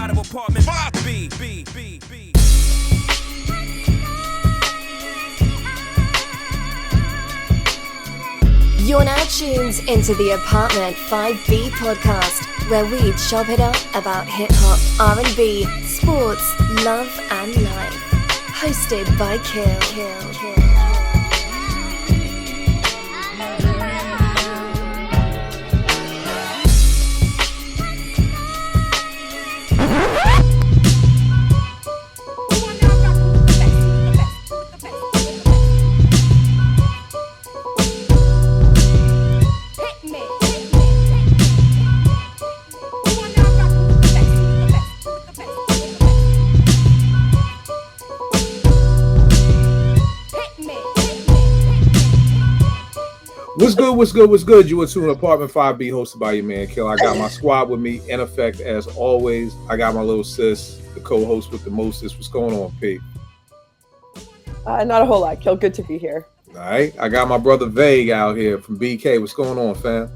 out of apartment 5B. You're now tuned into the Apartment 5B podcast, where we chop it up about hip-hop, R&B, sports, love and life. Hosted by Kill. What's good? You are to an Apartment 5B hosted by your man Kill. I got my squad with me in effect as always. I got my little sis, the co-host with the mostest. What's going on, P? Not a whole lot, Kill. Good to be here. All right. I got my brother Vague out here from BK. What's going on, fam?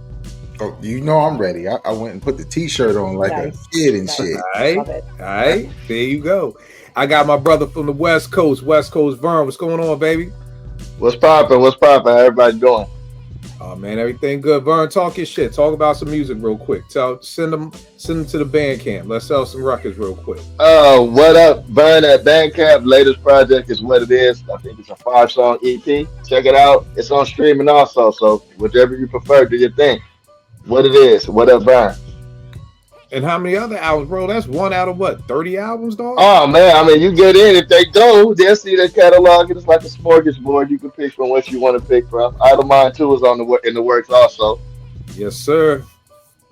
Oh, you know I'm ready. I went and put the t-shirt on like a kid and shit. All right. There you go. I got my brother from the West Coast Vern. What's going on, baby? What's poppin'? How everybody doing? Oh man, everything good. Vern, talk your shit. Talk about some music real quick. Send them to the Bandcamp. Let's sell some records real quick. What up, Vern at Bandcamp? Latest project is What It Is. I think it's a 5-song EP. Check it out. It's on streaming also. So whichever you prefer, do your thing. What It Is. What up, Vern? And how many other albums, bro? That's one out of what, 30 albums, dog? Oh man, I mean, you get in. If they go, they'll see the catalog. It's like a smorgasbord. You can pick from what you want to pick from. Idle Mind 2 is in the works also. Yes, sir.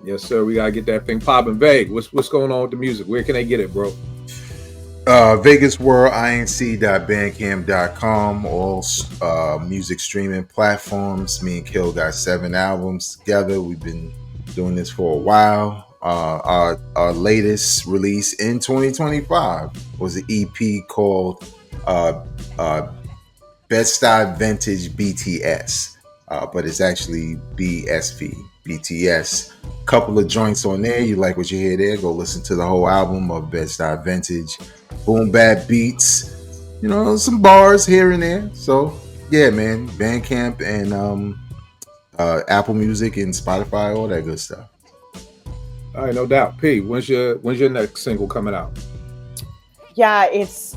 We gotta get that thing popping. Vague, what's going on with the music? Where can they get it, bro? VegasWorldInc.bandcamp.com. All music streaming platforms. Me and Kill got 7 albums together. We've been doing this for a while. Our latest release in 2025 was an EP called Bed-Stuy Vintage BTS, but it's actually BSV BTS. Couple of joints on there. You like what you hear there? Go listen to the whole album of Bed-Stuy Vintage. Boom bap beats, some bars here and there. So yeah, man, Bandcamp and Apple Music and Spotify, all that good stuff. All right, no doubt. P, when's your next single coming out? Yeah, it's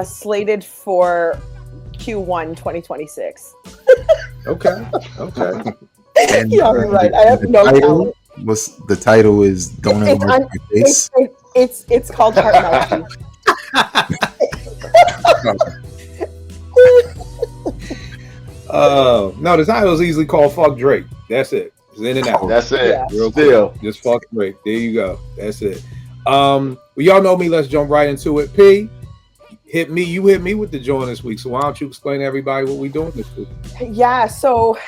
slated for Q1 2026. Okay. And, yeah, you're right. I have no talent. The title is Don't Ever My Face. It's called Heart Melody. No, the title is easily called Fuck Drake. That's it. It's in and out. That's it. Yeah. Real quick. Just fuck Drake. There you go. That's it. Well, y'all know me. Let's jump right into it. P, you hit me with the joint this week. So why don't you explain to everybody what we're doing this week? Yeah, so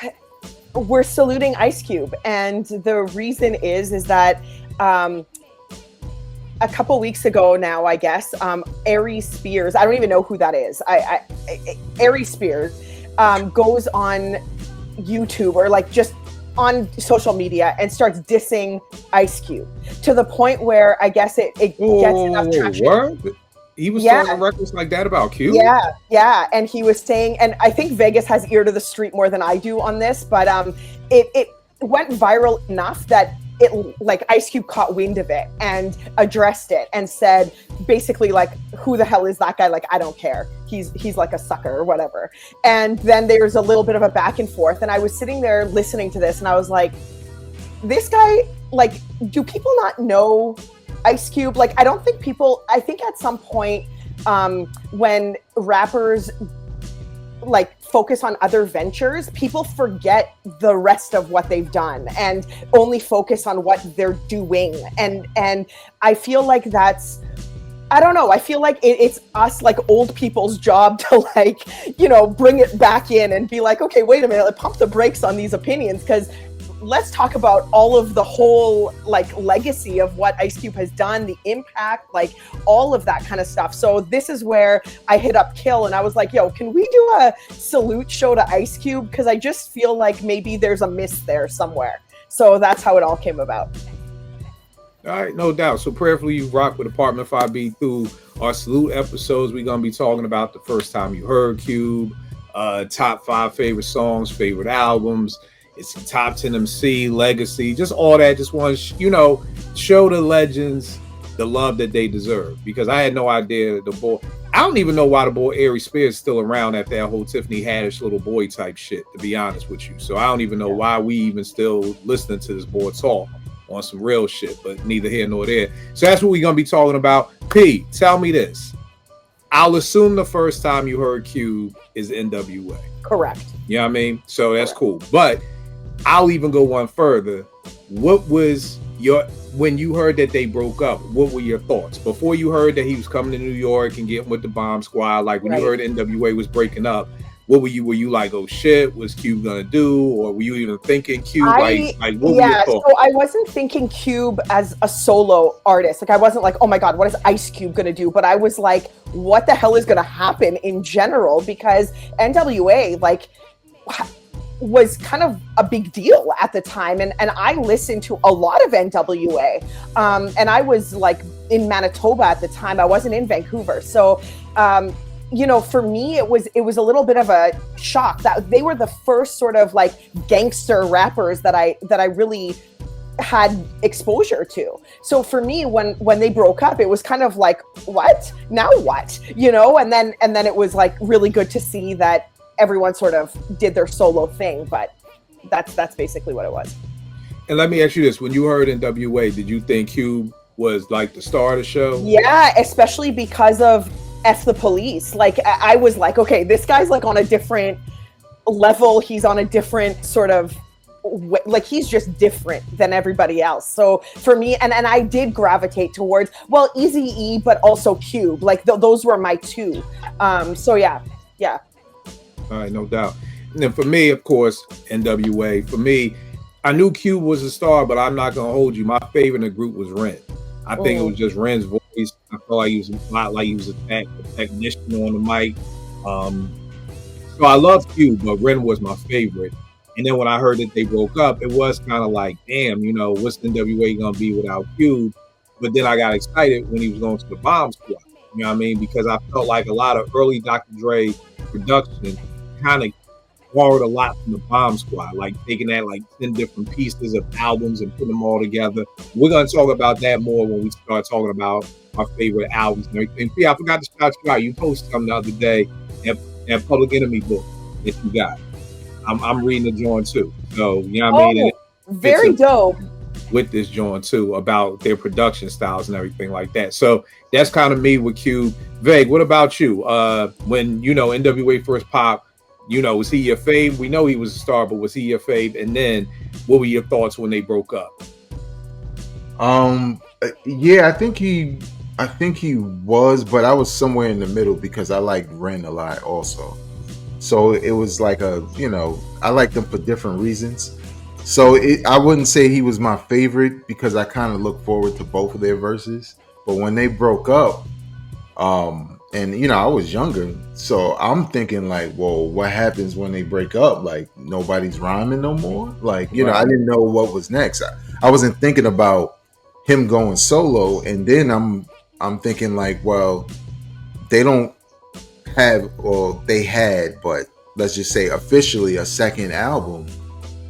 we're saluting Ice Cube, and the reason is that a couple weeks ago now, I guess, Ari Spears, I don't even know who that is. Ari Spears goes on YouTube or like just on social media and starts dissing Ice Cube to the point where I guess it gets enough traction. Word? He was throwing records like that about Cube? Yeah. And he was saying, and I think Vegas has ear to the street more than I do on this, but it went viral enough that Ice Cube caught wind of it and addressed it and said basically like, who the hell is that guy? Like, I don't care. He's like a sucker or whatever. And then there's a little bit of a back and forth. And I was sitting there listening to this and I was like, this guy, like, do people not know Ice Cube? Like, I think at some point when rappers like focus on other ventures, people forget the rest of what they've done and only focus on what they're doing. And I feel like that's, I don't know. I feel like it's us, like old people's job to like, bring it back in and be like, okay, wait a minute, like, pump the brakes on these opinions. Because let's talk about all of the whole like legacy of what Ice Cube has done, the impact, like all of that kind of stuff. So this is where I hit up Kill and I was like, yo, can we do a salute show to Ice Cube? Because I just feel like maybe there's a miss there somewhere. So that's how it all came about. All right, no doubt. So prayerfully you rock with Apartment 5B through our salute episodes. We're gonna be talking about the first time you heard Cube, top 5 favorite songs, favorite albums. It's top 10 MC, legacy, just all that. Just want to, show the legends the love that they deserve. Because I had no idea the boy. I don't even know why the boy Ari Spears is still around at that whole Tiffany Haddish little boy type shit, to be honest with you. So I don't even know why we even still listening to this boy talk on some real shit, but neither here nor there. So that's what we're going to be talking about. P, tell me this. I'll assume the first time you heard Cube is N.W.A. Correct. You know what I mean? So that's cool. But I'll even go one further. What was when you heard that they broke up, what were your thoughts? Before you heard that he was coming to New York and getting with the Bomb Squad, like when you heard N.W.A. was breaking up, what were you like, oh shit, what's Cube gonna do? Or were you even thinking Cube? What were your thoughts? So I wasn't thinking Cube as a solo artist. Like I wasn't like, oh my God, what is Ice Cube gonna do? But I was like, what the hell is gonna happen in general? Because N.W.A. was kind of a big deal at the time. And I listened to a lot of N.W.A. And I was like in Manitoba at the time. I wasn't in Vancouver. So for me, it was a little bit of a shock that they were the first sort of like gangster rappers that I really had exposure to. So for me, when they broke up, it was kind of like, what? Now what? And then it was like really good to see that everyone sort of did their solo thing. But that's basically what it was. And let me ask you this: when you heard N.W.A., did you think Cube was like the star of the show? Yeah, especially because of F the Police. Like I was like, okay, this guy's like on a different level. He's on a different sort of like he's just different than everybody else. So for me, and I did gravitate towards Eazy-E, but also Cube. Like those were my two. So yeah. All right, no doubt. And then for me, of course, N.W.A. For me, I knew Cube was a star, but I'm not gonna hold you. My favorite in the group was Ren. I think it was just Ren's voice. I felt like he was a lot like he was a technician on the mic. So I love Cube, but Ren was my favorite. And then when I heard that they broke up, it was kind of like, damn, what's N.W.A. gonna be without Cube? But then I got excited when he was going to the Bomb Squad. You know what I mean? Because I felt like a lot of early Dr. Dre production kind of borrowed a lot from the Bomb Squad, like taking that like 10 different pieces of albums and putting them all together. We're going to talk about that more when we start talking about our favorite albums and everything. Yeah, I forgot to shout you out. You posted something the other day, that Public Enemy book that you got. I'm reading the joint too. So, you know what I mean? Very dope. With this joint too, about their production styles and everything like that. So that's kind of me with Cube. Vague, what about you? When, N.W.A. first popped, was he your fave? We know he was a star, but was he your fave? And then what were your thoughts when they broke up? Yeah, I think he was, but I was somewhere in the middle because I liked Ren a lot also. So it was like I liked them for different reasons. So I wouldn't say he was my favorite because I kind of look forward to both of their verses. But when they broke up, and I was younger, so I'm thinking like, well, what happens when they break up? Like nobody's rhyming no more. Like I didn't know what was next. I wasn't thinking about him going solo, and then I'm thinking like, well, they don't have, or they had, but let's just say officially a second album.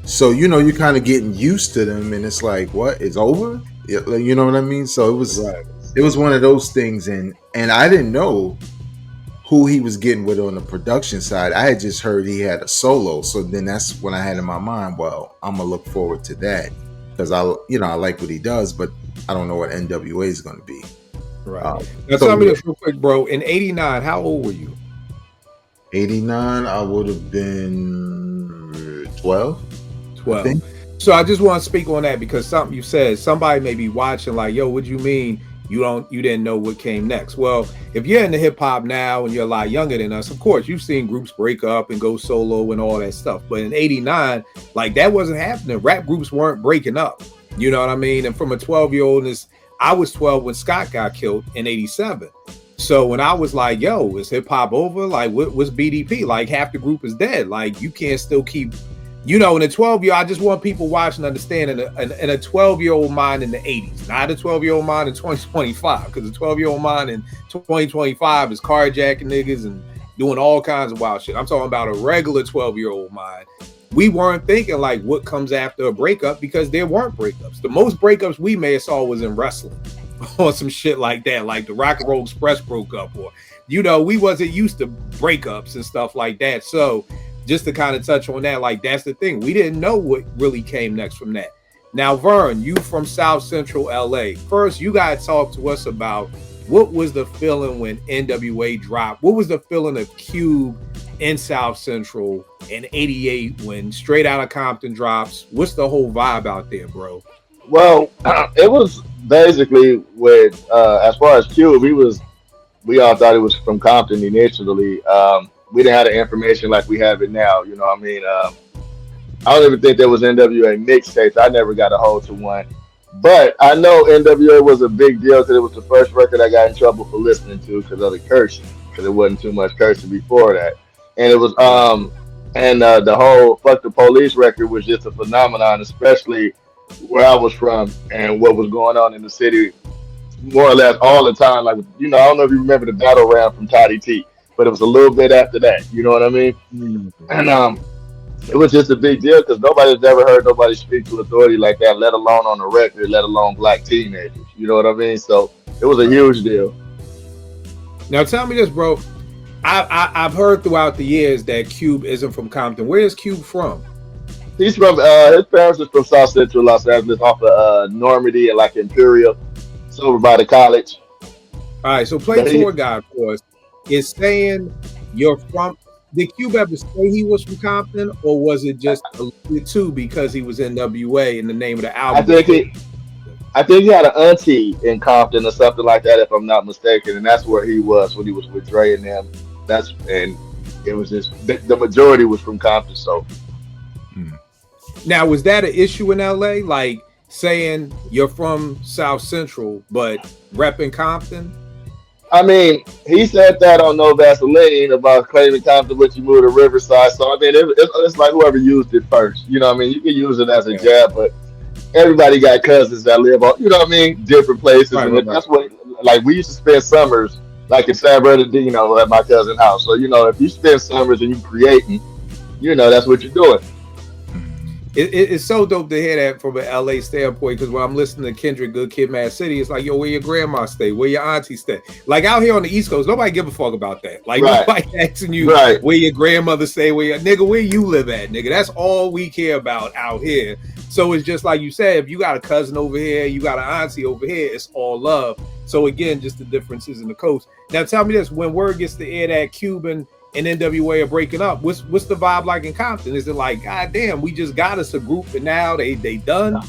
So you're kind of getting used to them, and it's like, what? It's over? You know what I mean? So it was one of those things, and I didn't know who he was getting with on the production side. I had just heard he had a solo, so then that's when I had in my mind, well, I'm gonna look forward to that because I like what he does, but I don't know what N.W.A. is going to be. Right. Now tell me this real quick, bro. In '89, how old were you? '89, I would have been 12. 12. So I just want to speak on that because something you said, somebody may be watching like, yo, what do you mean you didn't know what came next? Well, if you're into hip hop now and you're a lot younger than us, of course, you've seen groups break up and go solo and all that stuff. But in '89, like that wasn't happening. Rap groups weren't breaking up. You know what I mean? And from a 12-year-old, I was 12 when Scott got killed in '87. So when I was like, yo, is hip hop over? Like, what's BDP? Like half the group is dead. Like you can't still keep you know, in a 12-year, I just want people watching to understand in a 12-year-old mind in the 80s, not a 12-year-old mind in 2025, because the 12-year-old mind in 2025 is carjacking niggas and doing all kinds of wild shit. I'm talking about a regular 12-year-old mind. We weren't thinking like what comes after a breakup, because there weren't breakups. The most breakups we may have saw was in wrestling or some shit like that, like the Rock and Roll Express broke up, or, you know, we wasn't used to breakups and stuff like that. So just to kind of touch on that, like, that's the thing. We didn't know what really came next from that. Now, Vern, you from South Central LA. First, you got to talk to us about what was the feeling when N.W.A. dropped? What was the feeling of Cube in South Central in 88 when Straight Outta Compton drops? What's the whole vibe out there, bro? Well, it was basically with as far as Cube, we all thought it was from Compton initially. We didn't have the information like we have it now. You know what I mean? I don't even think there was N.W.A. mixtapes. I never got a hold to one. But I know N.W.A. was a big deal because it was the first record I got in trouble for listening to because of the cursing. Because it wasn't too much cursing before that. And it was the whole Fuck the Police record was just a phenomenon, especially where I was from and what was going on in the city more or less all the time. Like, you know, I don't know if you remember the battle round from Toddy T, but it was a little bit after that. You know what I mean? And it was just a big deal because nobody's ever heard nobody speak to authority like that, let alone on the record, let alone black teenagers. You know what I mean? So it was a huge deal. Now tell me this, bro. I've heard throughout the years that Cube isn't from Compton. Where is Cube from? He's from his parents is from South Central Los Angeles, off of Normandy and like Imperial. It's over by the college. All right, so play tour guide for us. Is saying you're from. Did Cube ever say he was from Compton, or was it just a little too because he was N.W.A. in the name of the album? I think he had an auntie in Compton or something like that, if I'm not mistaken, and that's where he was when he was with Dre and them. And it was just the majority was from Compton. So now, was that an issue in LA? Like saying you're from South Central but repping Compton? I mean, he said that on No Vaseline about claiming Compton, but you moved to Riverside. So I mean, it's like whoever used it first. You know what I mean? You can use it as a jab, but everybody got cousins that live on, you know what I mean, different places. Right, and that's what, like, we used to spend summers, like in San Bernardino at my cousin's house. So, you know, if you spend summers and you creating, you know, that's what you're doing. It's so dope to hear that from an LA standpoint, because when I'm listening to Kendrick, Good Kid, Mad City, it's like, yo, where your grandma stay? Where your auntie stay? Like out here on the East Coast, nobody give a fuck about that. Like nobody asking you where your grandmother stay, where you live at, nigga. That's all we care about out here. So it's just like you said, if you got a cousin over here, you got an auntie over here, it's all love. So again, just the differences in the coast. Now tell me this, when word gets to air that Cuban and N.W.A. are breaking up, what's the vibe like in Compton? Is it like, God damn, we just got us a group and now they done?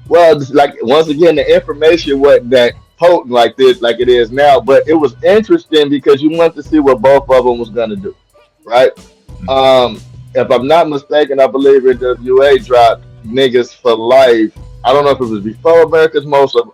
Well, like once again, the information wasn't that potent like this, like it is now, but it was interesting because you wanted to see what both of them was gonna do, right? If I'm not mistaken, I believe N.W.A. dropped Niggas for Life. I don't know if it was before America's Most or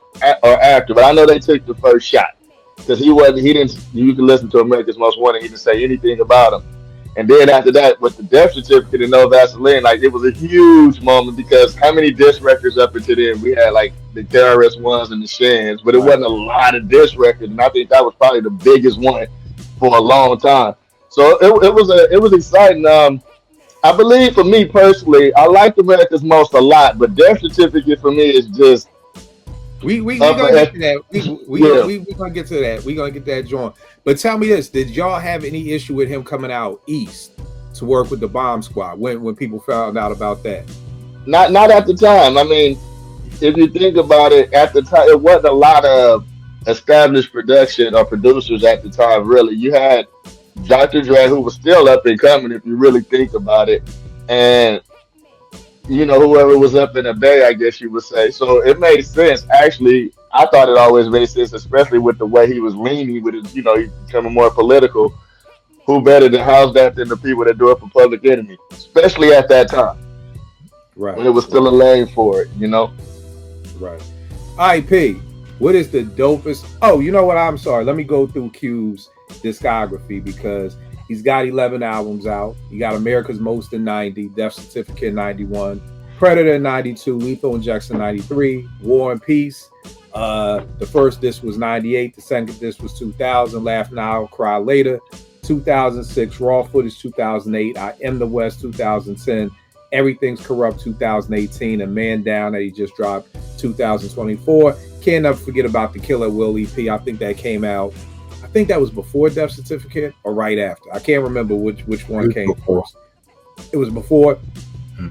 after, but I know they took the first shot. Because you can listen to America's Most Wanted, he didn't say anything about him. And then after that, with the death certificate and No Vaseline, like it was a huge moment because how many diss records up until then? We had like the terrorist ones and the Shins, but it wasn't a lot of diss records, and I think that was probably the biggest one for a long time. So it was exciting. I believe for me personally, I liked America's Most a lot, but death certificate for me is just. We gonna get to that. We gonna get to that. We gonna get that joint. But tell me this: did y'all have any issue with him coming out east to work with the Bomb Squad when people found out about that? Not at the time. I mean, if you think about it, at the time it wasn't a lot of established production or producers at the time. Really, you had Dr. Dre, who was still up and coming, if you really think about it, and you know, whoever was up in the Bay, I guess you would say. So it made sense. Actually, I thought it always made sense, especially with the way he was leaning with it, you know, he's becoming more political. Who better to house that than the people that do it for Public Enemy, especially at that time. Right. When it was still a lane for it, you know? Right. IP, what is the dopest? Oh, you know what? I'm sorry. Let me go through Cube's discography because He's got 11 albums out. He got America's Most in 90, Death Certificate in 91, Predator in 92, Lethal Injection 93, War and Peace. The first disc was 98. The second disc was 2000, Laugh Now, Cry Later. 2006, Raw Footage 2008, I Am the West 2010, Everything's Corrupt 2018, and Man Down that he just dropped 2024. Can't never forget about the Kill at Will EP. I think that came out, I think that was before Death Certificate or right after. I can't remember which one came first. It was before.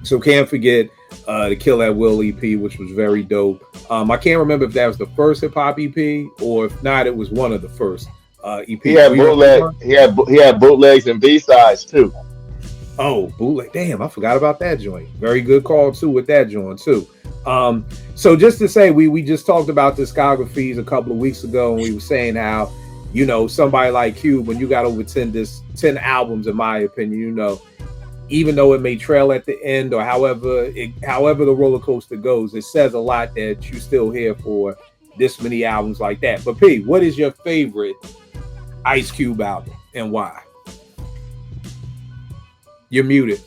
So can't forget the Kill at Will EP, which was very dope. I can't remember if that was the first hip hop EP or if not, it was one of the first EP. He had bootleg. He had bootlegs and B-sides too. Oh, bootleg! Damn, I forgot about that joint. Very good call too with that joint too. So just to say, we just talked about discographies a couple of weeks ago, and we were saying how, you know, somebody like Cube, when you got over 10 albums, in my opinion, you know, even though it may trail at the end or however the roller coaster goes, it says a lot that you're still here for this many albums like that. But P, what is your favorite Ice Cube album and why? You're muted.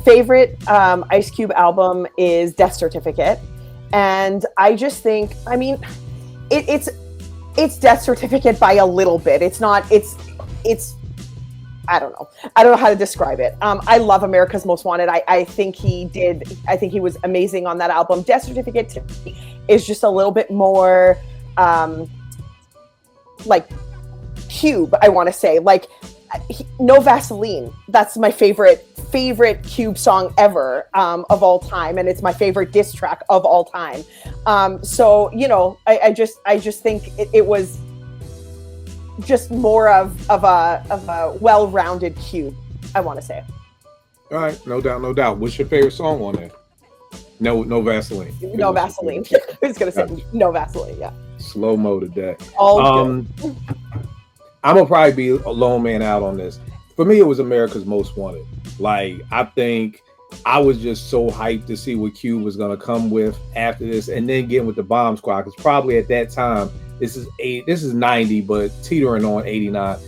Favorite Ice Cube album is Death Certificate, and I just think, I mean, it's Death Certificate by a little bit. It's I don't know how to describe it. I love America's Most Wanted. I think he was amazing on that album. Death Certificate to me is just a little bit more like Cube, I want to say. Like, No Vaseline. That's my favorite Cube song ever, of all time, and it's my favorite diss track of all time. So, you know, I just think it was just more of a well-rounded Cube, I want to say. All right, no doubt. What's your favorite song on there? No Vaseline. No Vaseline. I was gonna say No Vaseline. Yeah. Slow mo today. All good. I'm gonna probably be a lone man out on this. For me, it was America's Most Wanted. Like, I think I was just so hyped to see what Cube was gonna come with after this, and then getting with the Bomb Squad, because probably at that time, this is 90, but teetering on 89.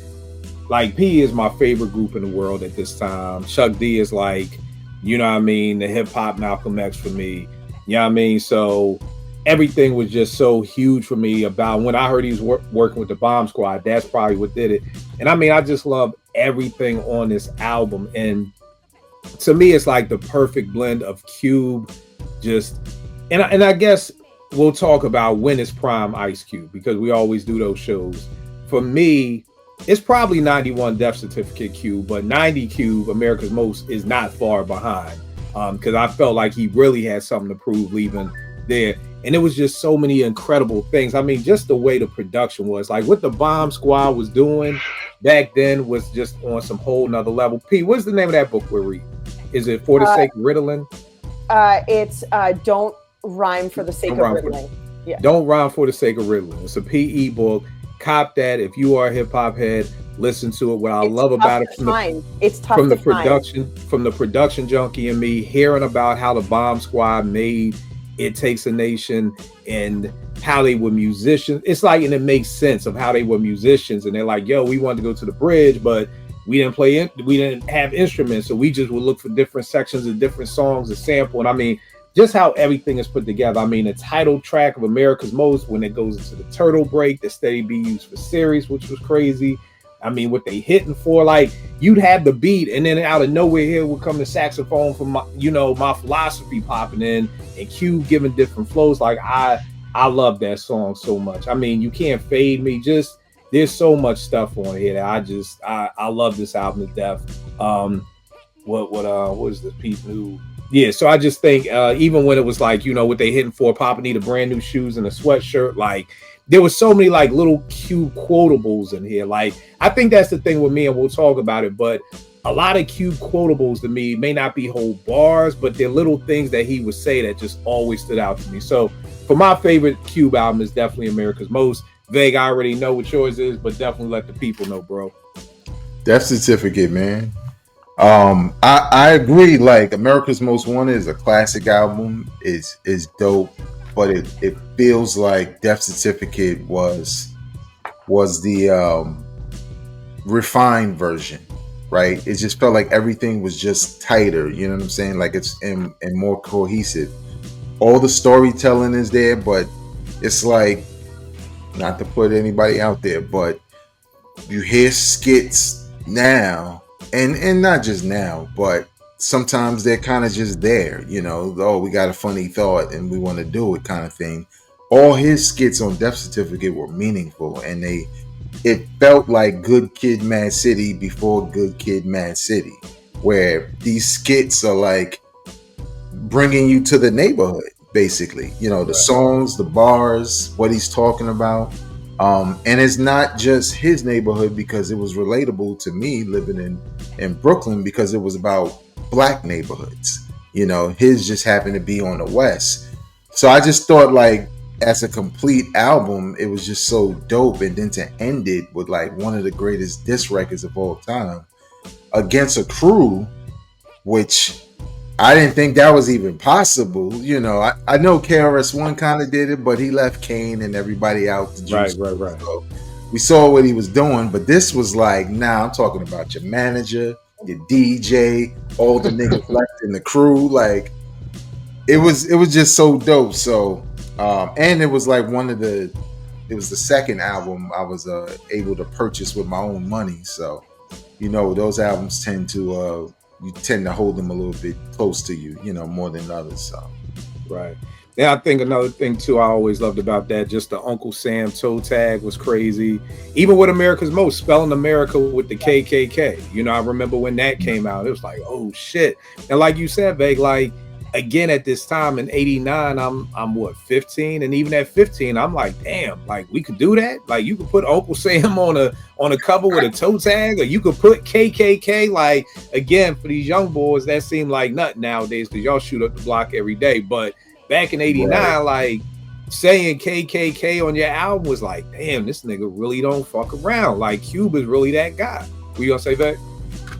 Like, P is my favorite group in the world at this time. Chuck D is like, you know what I mean, the hip hop Malcolm X for me. You know what I mean? So everything was just so huge for me. About when I heard he was working with the Bomb Squad, that's probably what did it. And I mean, I just love everything on this album. And to me, it's like the perfect blend of Cube, and I guess we'll talk about when it's prime Ice Cube, because we always do those shows. For me, it's probably 91 Death Certificate Cube, but 90 Cube, America's Most, is not far behind, because I felt like he really had something to prove leaving there. And it was just so many incredible things. I mean, just the way the production was, like what the Bomb Squad was doing back then was just on some whole nother level. P, what's the name of that book we're reading? Is it For the Sake of Ritalin? It's Don't Rhyme for the Sake of Ritalin. Yeah. Don't Rhyme for the Sake of Ritalin. It's a PE book. Cop that. If you are a hip hop head, listen to it. What I love about it from the production junkie in me, hearing about how the Bomb Squad made It Takes a Nation and how they were musicians. It's like, and it makes sense of how they were musicians. And they're like, yo, we wanted to go to the bridge, but we didn't have instruments. So we just would look for different sections of different songs to sample. And I mean, just how everything is put together. I mean, the title track of America's Most, when it goes into the turtle break, the steady be used for series, which was crazy. I mean, what they hitting for, like, you'd have the beat, and then out of nowhere here would come the saxophone from My Philosophy popping in, and Cube giving different flows. Like, I love that song so much. I mean, You Can't Fade Me. Just, there's so much stuff on here that I love this album to death. What is this piece new? Yeah, so I just think even when it was like, you know, what they hitting for, Papa Need a Brand New Shoes and a Sweatshirt, like, there was so many like little Cube quotables in here. Like, I think that's the thing with me, and we'll talk about it, but a lot of Cube quotables to me may not be whole bars, but they're little things that he would say that just always stood out to me. So for my favorite Cube album is definitely America's Most. Vague, I already know what yours is, but definitely let the people know, bro. Death Certificate, man. I agree. Like, America's Most Wanted is a classic album. Is dope, but it feels like Death Certificate was the refined version, right? It just felt like everything was just tighter. You know what I'm saying? Like it's and more cohesive. All the storytelling is there, but it's like, not to put anybody out there, but you hear skits now, and not just now, but sometimes they're kind of just there, you know. Oh, we got a funny thought and we want to do it, kind of thing. All his skits on Death Certificate were meaningful, and it felt like Good Kid, Mad City before Good Kid, Mad City, where these skits are like bringing you to the neighborhood, basically. You know, the songs, the bars, what he's talking about. And it's not just his neighborhood, because it was relatable to me living in Brooklyn, because it was about Black neighborhoods. You know, his just happened to be on the West. So I just thought, like, as a complete album, it was just so dope. And then to end it with like one of the greatest diss records of all time, Against a Crew, which I didn't think that was even possible. You know, I know KRS-One kind of did it, but he left Kane and everybody out the juice. Right. So we saw what he was doing, but this was like, nah, I'm talking about your manager, your DJ, all the niggas left in the crew. Like, it was just so dope. So, and it was like it was the second album I was able to purchase with my own money. So, you know, those albums tend to hold them a little bit close to you, you know, more than others. So, right. Yeah, I think another thing too I always loved about that, just the Uncle Sam toe tag was crazy. Even with America's Most, spelling America with the KKK. You know, I remember when that came out, it was like, oh shit. And like you said, Veg, like, again, at this time in 89, I'm what, 15? And even at 15, I'm like, damn, like, we could do that. Like, you could put Uncle Sam on a cover with a toe tag, or you could put KKK. Like, again, for these young boys, that seemed like nothing nowadays, because y'all shoot up the block every day. But back in 89, like, saying KKK on your album was like, damn, this nigga really don't fuck around. Like, Cube is really that guy. What you gonna say, Vec?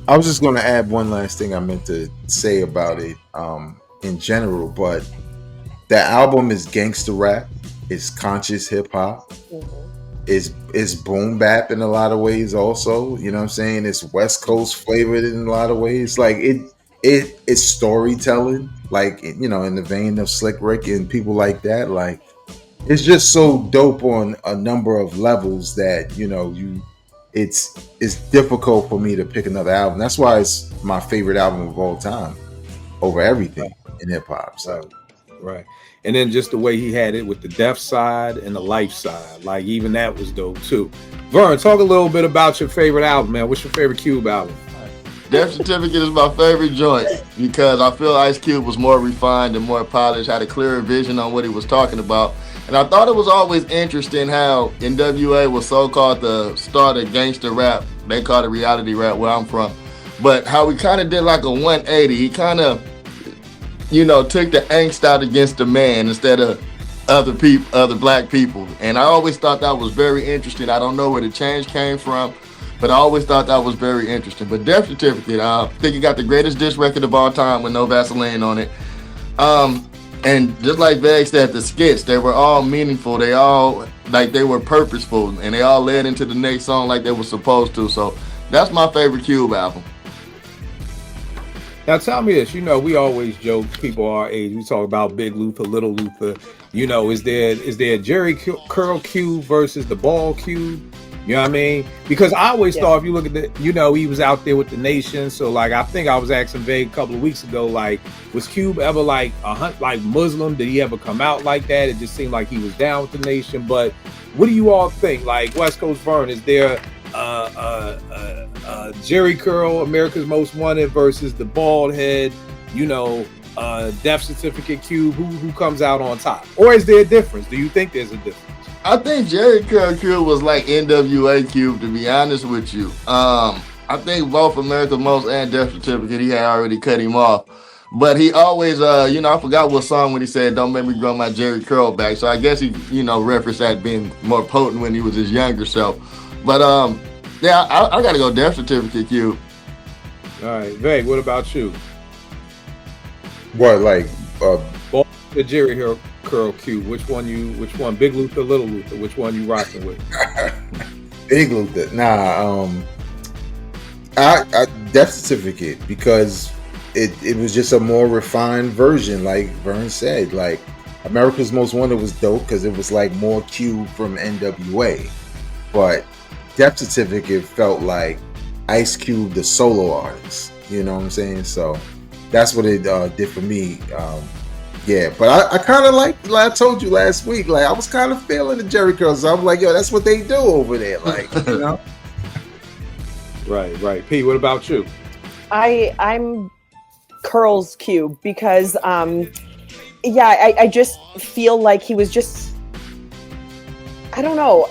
I was just gonna add one last thing I meant to say about it. In general, but the album is gangster rap, it's conscious hip hop, it's boom bap in a lot of ways also, you know what I'm saying? It's West Coast flavored in a lot of ways. Like it's storytelling, like, you know, in the vein of Slick Rick and people like that. Like, it's just so dope on a number of levels that, you know, it's difficult for me to pick another album. That's why it's my favorite album of all time over everything in hip hop. So, right. And then just the way he had it with the death side and the life side, like, even that was dope too. Vern, talk a little bit about your favorite album, man. What's your favorite Cube album? Death Certificate is my favorite joint because I feel Ice Cube was more refined and more polished, had a clearer vision on what he was talking about. And I thought it was always interesting how N.W.A. was so-called the start of gangster rap. They call it reality rap where I'm from. But how he kind of did like a 180. He kind of, you know, took the angst out against the man instead of other black people. And I always thought that was very interesting. I don't know where the change came from, but I always thought that was very interesting. But Death Certificate, I think he got the greatest diss record of all time with no Vaseline on it. And just like Veg said, the skits, they were all meaningful. They all, like, they were purposeful, and they all led into the next song like they were supposed to. So that's my favorite Cube album. Now tell me this, you know, we always joke, people our age, we talk about Big Luther, Little Luther. You know, is there a Jerry Curl Cube versus the Ball Cube? You know what I mean? Because I always thought, if you look at the, you know, he was out there with the nation. So, like, I think I was asking Veg a couple of weeks ago, like, was Cube ever like Muslim? Did he ever come out like that? It just seemed like he was down with the nation. But what do you all think? Like, West Coast Vern, is there Jerry Curl, America's Most Wanted, versus the bald head, you know, Death Certificate Cube? Who comes out on top? Or is there a difference? Do you think there's a difference? I think Jerry Curl Cube was like N.W.A. Cube, to be honest with you. I think both America's Most and Death Certificate, he had already cut him off. But he always, you know, I forgot what song when he said, "Don't make me grow my Jerry Curl back." So I guess he, you know, referenced that being more potent when he was his younger self. But yeah, I gotta go Death Certificate Cube. All right, Veg, what about you? what, like, The Jerry Curl Cube. Which one? Big Luther, Little Luther? Which one you rocking with? Big Luther. Nah, I Death Certificate, because it was just a more refined version, like Vern said. Like America's Most Wanted was dope because it was like more Cube from N.W.A. But Death Certificate felt like Ice Cube, the solo artist. You know what I'm saying? So that's what it did for me. Yeah, but I kind of like I told you last week, like I was kind of feeling the Jerry Curls. So I'm like, yo, that's what they do over there, like, you know. Right. P, what about you? I'm Curls Cube because I just feel like he was just, I don't know,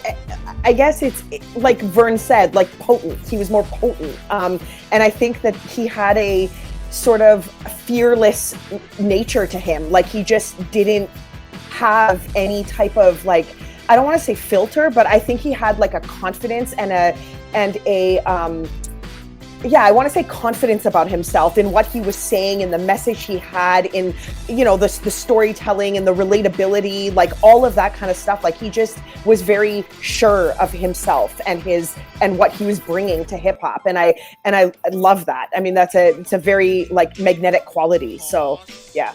I guess it's like Vern said, like potent. He was more potent, and I think that he had a sort of fearless nature to him. Like he just didn't have any type of, like, I don't want to say filter, but I think he had like a confidence and a I want to say confidence about himself in what he was saying, in the message he had, in, you know, the storytelling and the relatability, like all of that kind of stuff. Like he just was very sure of himself and what he was bringing to hip hop, and I love that. I mean, it's a very like magnetic quality. So yeah.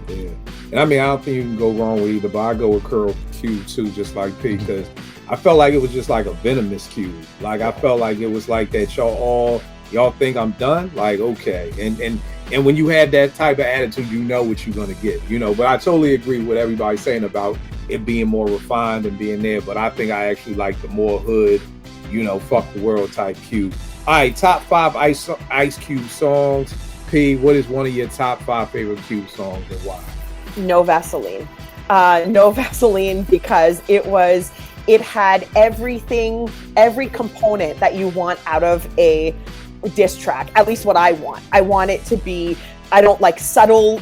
And I mean, I don't think you can go wrong with either, but I go with Curl Q too, just like P, because I felt like it was just like a venomous Q. Like I felt like it was like that y'all think I'm done? Like, okay. And when you had that type of attitude, you know what you're gonna get, you know. But I totally agree with everybody saying about it being more refined and being there. But I think I actually like the more hood, you know, fuck the world type Q. All right, top 5 Ice Cube songs. P, what is one of your top 5 favorite Cube songs and why? No Vaseline. No Vaseline, because it had everything, every component that you want out of a diss track, at least what I want. I want it to be, I don't like subtle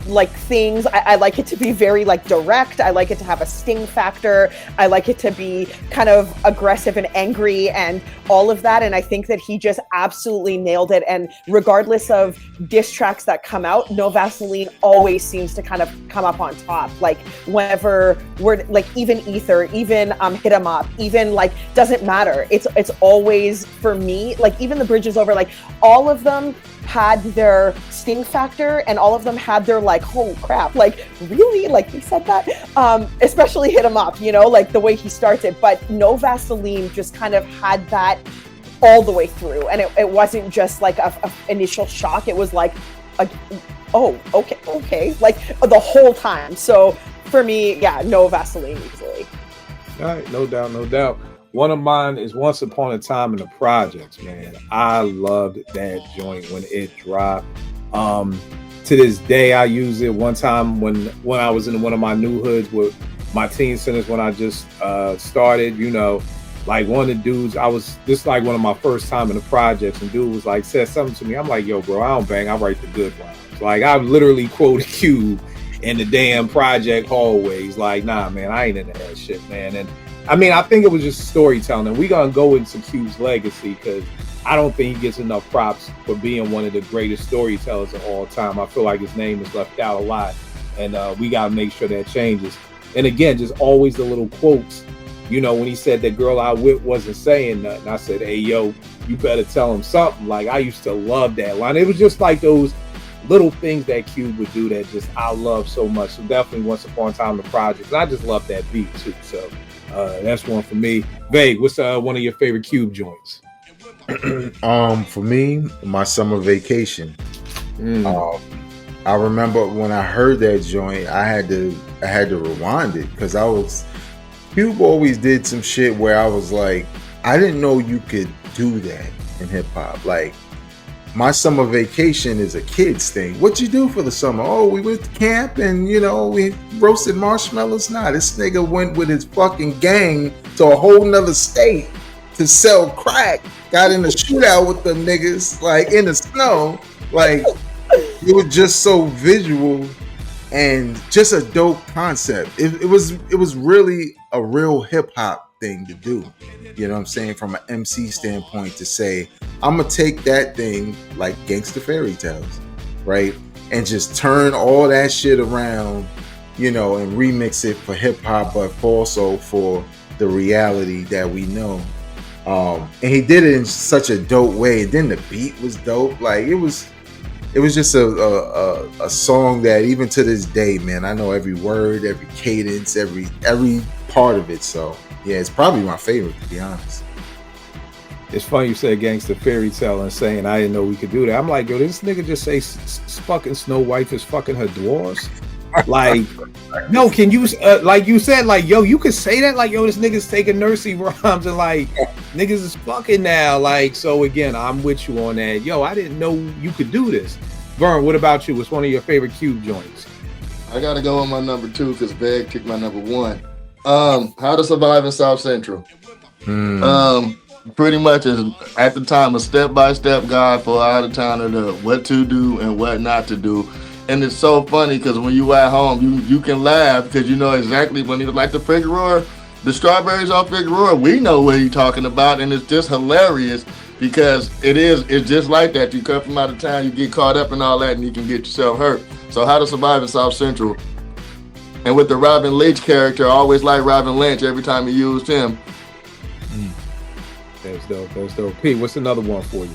like things. I like it to be very like direct. I like it to have a sting factor. I like it to be kind of aggressive and angry and all of that. And I think that he just absolutely nailed it. And regardless of diss tracks that come out, No Vaseline always seems to kind of come up on top. Like whenever we're like, even Ether, even Hit 'Em Up, even like, doesn't matter. It's always, for me, like even The Bridge Is Over, like all of them had their sting factor, and all of them had their like, oh crap, like really, like he said that, especially Hit 'Em Up, you know, like the way he starts it. But No Vaseline just kind of had that all the way through, and it wasn't just like a initial shock. It was like oh okay, like the whole time. So for me, yeah, No Vaseline easily. All right, no doubt. One of mine is Once Upon a Time in the Projects, man. I loved that joint when it dropped. To this day, I use it. One time when I was in one of my new hoods with my teen centers, when I just started, you know, like one of the dudes, this like one of my first time in the projects, and dude was like, said something to me. I'm like, yo, bro, I don't bang, I write the good ones. Like I literally quoted Cube in the damn project hallways. Like, nah, man, I ain't into that shit, man. And I mean, I think it was just storytelling. And we're going to go into Cube's legacy because I don't think he gets enough props for being one of the greatest storytellers of all time. I feel like his name is left out a lot. And we got to make sure that changes. And again, just always the little quotes. You know, when he said that girl I with wasn't saying nothing, I said, hey, yo, you better tell him something. Like, I used to love that line. It was just like those little things that Cube would do that just I love so much. So definitely Once Upon a Time in the Project. And I just love that beat too. So that's one for me. Vague, what's one of your favorite Cube joints? For me, my Summer Vacation. I remember when I heard that joint, I had to rewind it because Cube always did some shit where I was like, I didn't know you could do that in hip hop. Like, my Summer Vacation is a kid's thing. What you do for the summer? Oh, we went to camp and, you know, we roasted marshmallows. Nah, this nigga went with his fucking gang to a whole nother state to sell crack. Got in a shootout with them niggas, like in the snow. Like, it was just so visual and just a dope concept. It was really a real hip hop thing to do. You know what I'm saying? From an MC standpoint, to say, I'm gonna take that thing like Gangsta Fairy Tales, right? And just turn all that shit around, you know, and remix it for hip hop, but also for the reality that we know And he did it in such a dope way. And then the beat was dope. Like it was just a song that even to this day, man, I know every word, every cadence, every part of it. So yeah, it's probably my favorite, to be honest. It's funny you said Gangsta Fairy Tale and saying I didn't know we could do that. I'm like, yo, this nigga just say fucking Snow White is fucking her dwarves. Like, no, can you like you said, like, yo, you could say that, like, yo, this nigga's taking nursery rhymes and like niggas is fucking now. Like, so again, I'm with you on that. Yo, I didn't know you could do this. Vern, what about you? What's one of your favorite Cube joints? I gotta go on my number 2 because Veg took my number 1. How to Survive in South Central. Pretty much is at the time a step-by-step guide for out of towner to what to do and what not to do. And it's so funny because when you at home, you can laugh because you know exactly when you like the Figueroa, the strawberries off Figueroa, we know what he's talking about, and it's just hilarious because it's just like that. You come from out of town, you get caught up in all that, and you can get yourself hurt. So How to Survive in South Central. And with the Robin Leach character, I always like Robin Lynch every time he used him. That's dope. That's dope. Pete, what's another one for you?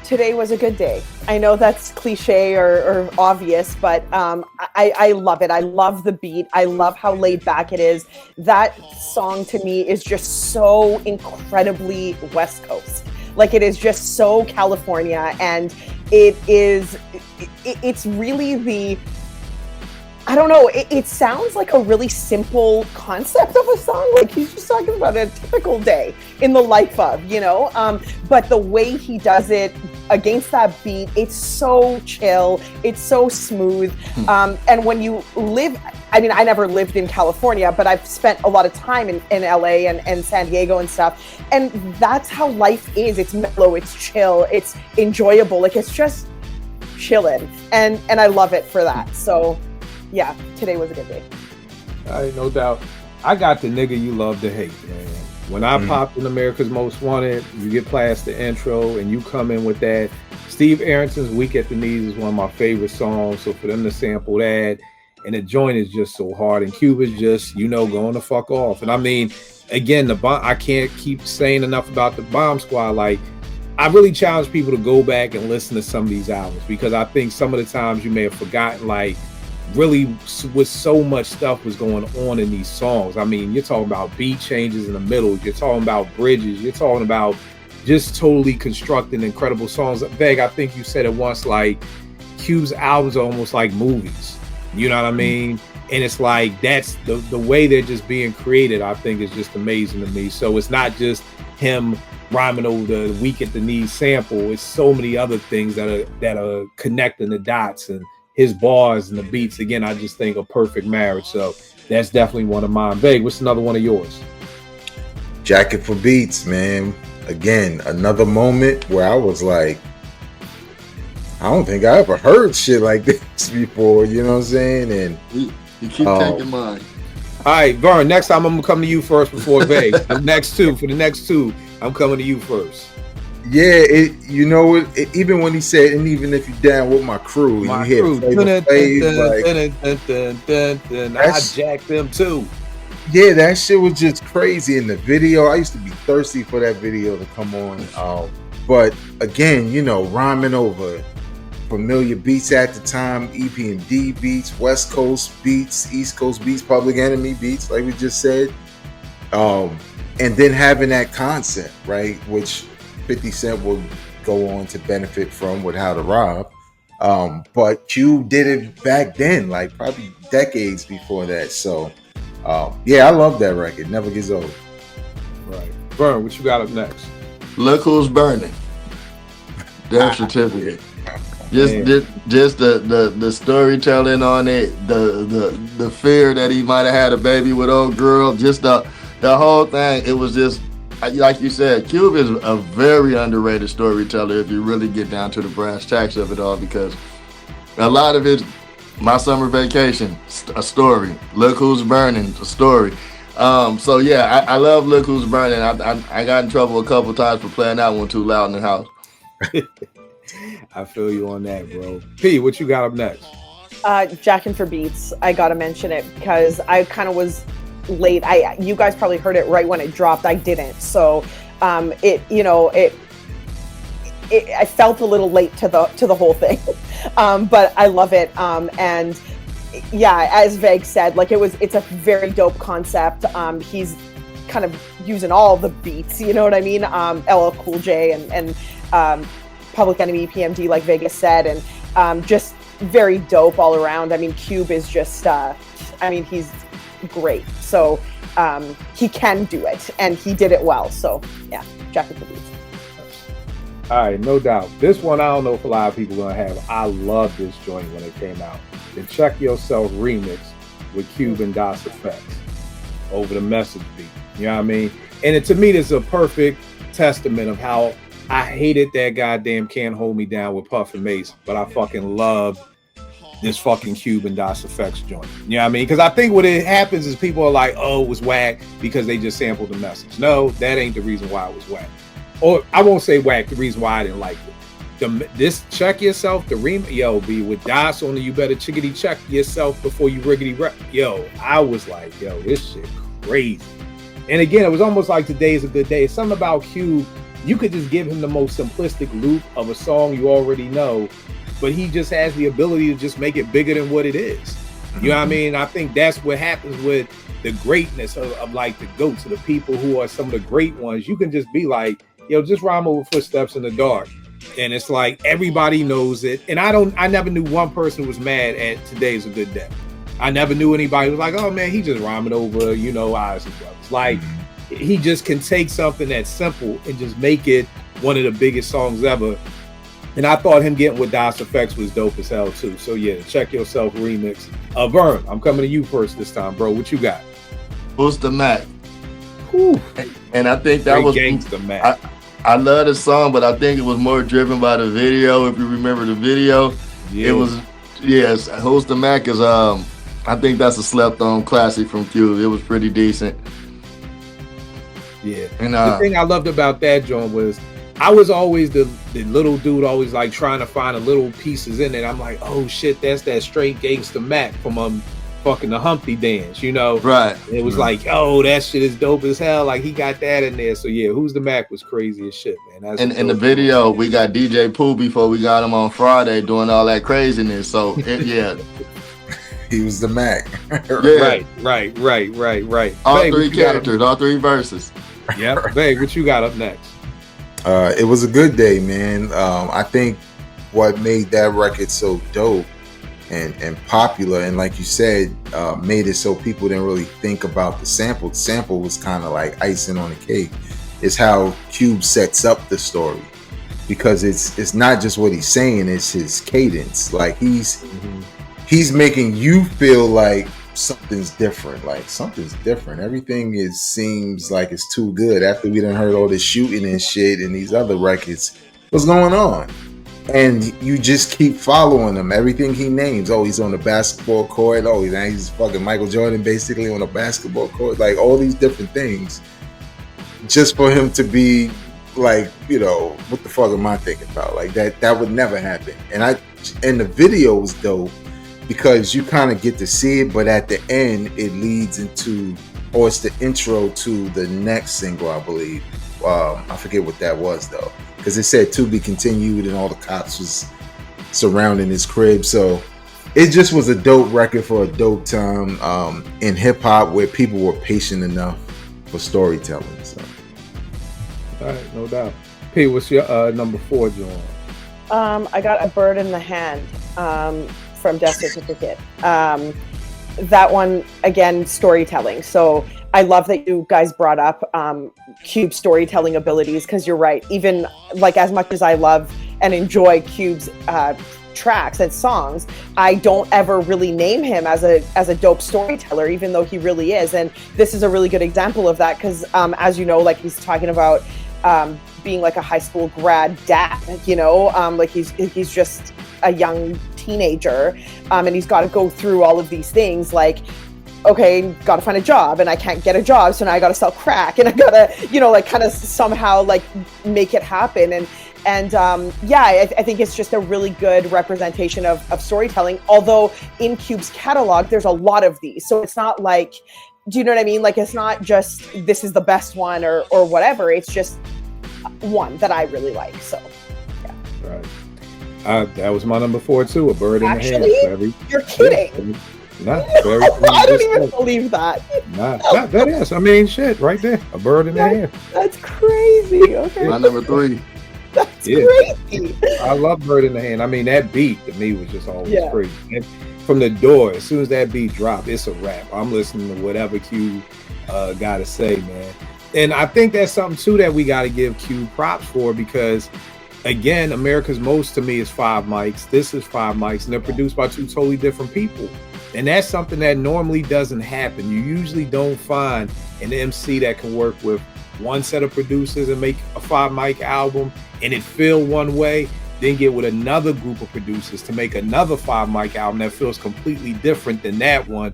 Today was a good day. I know that's cliche or obvious, but I love it. I love the beat. I love how laid back it is. That song to me is just so incredibly West Coast. Like it is just so California, and it's really the, I don't know, it sounds like a really simple concept of a song. Like he's just talking about a typical day in the life of, you know, but the way he does it against that beat, it's so chill, it's so smooth. And when you live, I mean, I never lived in California, but I've spent a lot of time in LA and San Diego and stuff. And that's how life is. It's mellow, it's chill, it's enjoyable. Like it's just chilling. And I love it for that. So yeah, today was a good day. No doubt. I got the nigga you love to hate, man. When I popped in America's Most Wanted, you get past the intro and you come in with that. Steve Arrington's Weak at the Knees is one of my favorite songs. So for them to sample that, and the joint is just so hard, and Cuba's just, you know, going the fuck off. And I mean, again, I can't keep saying enough about the Bomb Squad. Like, I really challenge people to go back and listen to some of these albums, because I think some of the times you may have forgotten, like, really with so much stuff was going on in these songs. I mean, you're talking about beat changes in the middle, you're talking about bridges, you're talking about just totally constructing incredible songs. Veg, I think you said it once, like Cube's albums are almost like movies, you know what I mean? And it's like, that's the way they're just being created, I think is just amazing to me. So it's not just him rhyming over the Weak at the Knees sample, it's so many other things that are connecting the dots, and his bars and the beats, again, I just think a perfect marriage. So that's definitely one of mine. Veg, what's another one of yours? Jacket for Beats, man. Again, another moment where I was like, I don't think I ever heard shit like this before, you know what I'm saying? And you keep taking mine. All right, Vern, next time I'm going to come to you first before Veg. For the next two, I'm coming to you first. Yeah, you know, even when he said, and even if you're down with my crew, you hear Flavor Flav, I jacked them too. Yeah, that shit was just crazy in the video. I used to be thirsty for that video to come on. But again, you know, rhyming over familiar beats at the time, EP&D beats, West Coast beats, East Coast beats, Public Enemy beats, like we just said. And then having that concept, right, which 50 Cent will go on to benefit from with How to Rob. But Cube did it back then, like probably decades before that. So, yeah, I love that record. Never gets old. Right. Vern, what you got up next? Look Who's Burning. Death Certificate. Just the storytelling on it, the fear that he might have had a baby with old girl, just the whole thing. It was just, like you said, Cube is a very underrated storyteller if you really get down to the brass tacks of it all, because a lot of it, My Summer Vacation, a story. Look Who's Burning, a story. So yeah, I love Look Who's Burning. I got in trouble a couple times for playing that one too loud in the house. I feel you on that, bro. P, what you got up next? Jackin' for Beats. I gotta mention it because I kind of was late. You guys probably heard it right when it dropped. I didn't. So I felt a little late to the whole thing. But I love it. And yeah, as Veg said, like it's a very dope concept. He's kind of using all the beats, you know what I mean? LL Cool J and Public Enemy, PMD, like Vegas said, and just very dope all around. I mean, Cube is just, he's great. So he can do it, and he did it well. So yeah, Jack with the beats. All right, no doubt. This one, I don't know if a lot of people are gonna have. I love this joint when it came out. The Check Yourself remix with Cube and DOS Effects over the Message beat. You know what I mean? And to me, this is a perfect testament of how I hated that goddamn Can't Hold Me Down with Puff and Mace, but I fucking love this fucking Cube and DOS Effects joint. You know what I mean? Because I think what it happens is people are like, oh, it was whack because they just sampled the message. No, that ain't the reason why it was whack. Or I won't say whack, the reason why I didn't like it. This Check Yourself, the remix, yo, be with DOS on the You Better Chickity Check Yourself Before You Riggedy Rep. Yo, I was like, yo, this shit crazy. And again, it was almost like Today's a Good Day. It's something about Cube. You could just give him the most simplistic loop of a song you already know, but he just has the ability to just make it bigger than what it is. You know what I mean? I think that's what happens with the greatness of like the GOATs, the people who are some of the great ones. You can just be like, yo, just rhyme over Footsteps in the Dark. And it's like everybody knows it. And I never knew one person who was mad at Today's a Good Day. I never knew anybody who was like, oh man, he just rhyming over, Isley Brothers. Like, he just can take something that's simple and just make it one of the biggest songs ever. And I thought him getting with DOS Effects was dope as hell too. So yeah, Check Yourself remix. Vern, I'm coming to you first this time, bro. What you got? Who's the Mac? Whew. And I think that Great was Gangsta Mac. I love the song, but I think it was more driven by the video. If you remember the video, Yeah. It was, yes. Who's the Mac is I think that's a slept on classic from Cube. It was pretty decent. Yeah. And the thing I loved about that joint was I was always the little dude, always like trying to find the little pieces in it. I'm like, oh shit, that's that straight Gangsta Mac from fucking the Humpty Dance, Right. It was like, oh, that shit is dope as hell. Like he got that in there. So yeah, Who's the Mac was crazy as shit, man. That's in the video, we got DJ Pooh before we got him on Friday doing all that craziness. So yeah. He was the Mac. Yeah. Right. All Babe, three characters, all three verses. Yep. Babe, what you got up next? It was a good day, man. I think what made that record so dope and popular, and like you said, made it so people didn't really think about the sample. The sample was kind of like icing on the cake. It's how Cube sets up the story, because it's not just what he's saying; it's his cadence. Like he's making you feel like something's different. Everything seems like it's too good after we done heard all this shooting and shit and these other records. What's going on? And you just keep following him. Everything he names. Oh, he's on the basketball court. Oh, he's fucking Michael Jordan basically on a basketball court. Like all these different things. Just for him to be like, what the fuck am I thinking about? Like that would never happen. And the video was dope, because you kind of get to see it, but at the end it leads into, or it's the intro to the next single, I believe. I forget what that was though, because it said to be continued and all the cops was surrounding his crib. So it just was a dope record for a dope time in hip hop, where people were patient enough for storytelling. So All right, no doubt. P, what's your number 4 joint? I got A Bird in the Hand from Death Certificate. That one, again, storytelling. So I love that you guys brought up Cube's storytelling abilities, because you're right. Even like as much as I love and enjoy Cube's tracks and songs, I don't ever really name him as a dope storyteller, even though he really is. And this is a really good example of that, because as you know, like he's talking about being like a high school grad dad, like he's just a young teenager, and he's got to go through all of these things, like, okay, got to find a job, and I can't get a job, so now I got to sell crack, and I gotta, like kind of somehow like make it happen. And I think it's just a really good representation of storytelling. Although in Cube's catalog, there's a lot of these, so it's not like do you know what I mean? Like, it's not just this is the best one or whatever. It's just one that I really like. So, yeah. Right. That was my number 4 too. A bird in the hand. Actually, you're kidding. Nah, I don't even believe that. Nah, that is. I mean, shit, right there. A bird in the hand. That's crazy. Okay. My number 3. That's crazy. I love bird in the hand. I mean, that beat to me was just always crazy. And from the door, as soon as that beat dropped, it's a wrap. I'm listening to whatever Q got to say, man. And I think that's something too that we got to give Q props for, because again, America's Most to me is 5 mics. This is 5 mics, and they're produced by 2 totally different people. And that's something that normally doesn't happen. You usually don't find an MC that can work with one set of producers and make a 5 mic album and it feel one way, then get with another group of producers to make another 5 mic album that feels completely different than that one,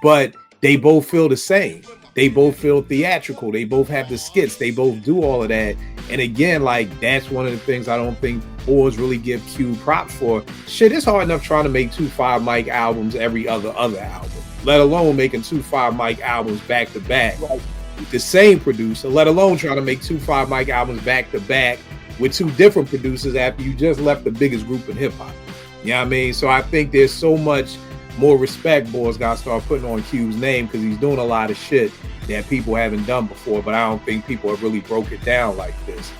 but they both feel the same. They both feel theatrical. They both have the skits. They both do all of that. And again, like, that's one of the things I don't think boys really give Q props for. Shit, it's hard enough trying to make 2 5 mic albums every other album, let alone making 2 5 mic albums back to back with the same producer, let alone trying to make 2 5 mic albums back to back with 2 different producers after you just left the biggest group in hip hop. You know what I mean? So I think there's so much more respect boys got to start putting on Q's name, because he's doing a lot of shit that people haven't done before, but I don't think people have really broke it down like this.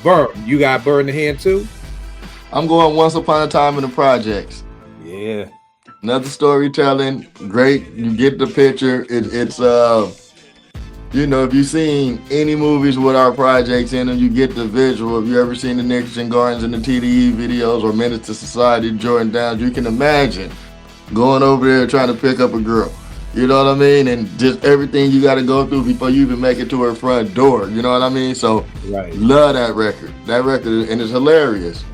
Vern, you got bird in the hand too? I'm going Once Upon a Time in the Projects. Yeah. Another storytelling, great. You get the picture. It's you know, if you've seen any movies with our projects in them, you get the visual. If you ever seen the Nicholson Gardens and the TDE videos or Menace to Society, Jordan Downs, you can imagine going over there trying to pick up a girl. You know what I mean? And just everything you got to go through before you even make it to her front door. You know what I mean? So, love that record. That record, and it's hilarious.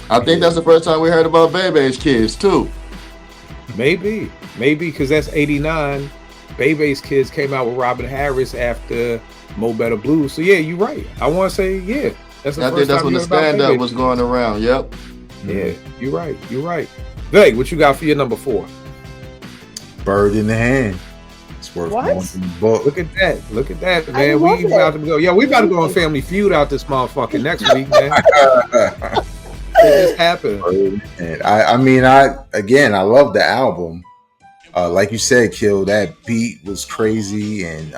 I think that's the first time we heard about Bebe's Kids, too. Maybe, because that's 89. Bebe's Kids came out with Robin Harris after Mo Better Blues. So, yeah, you're right. I want to say, yeah. I think that's when the stand-up was going around. Yep. Yeah, you're right. Veg, what you got for your number 4? Bird in the hand. It's worth going to the book. Look at that, man. We about to go. Yeah, we about to go on Family Feud out this motherfucker next week, man. It just happened. And I mean, I love the album. Like you said, Kill, that beat was crazy, and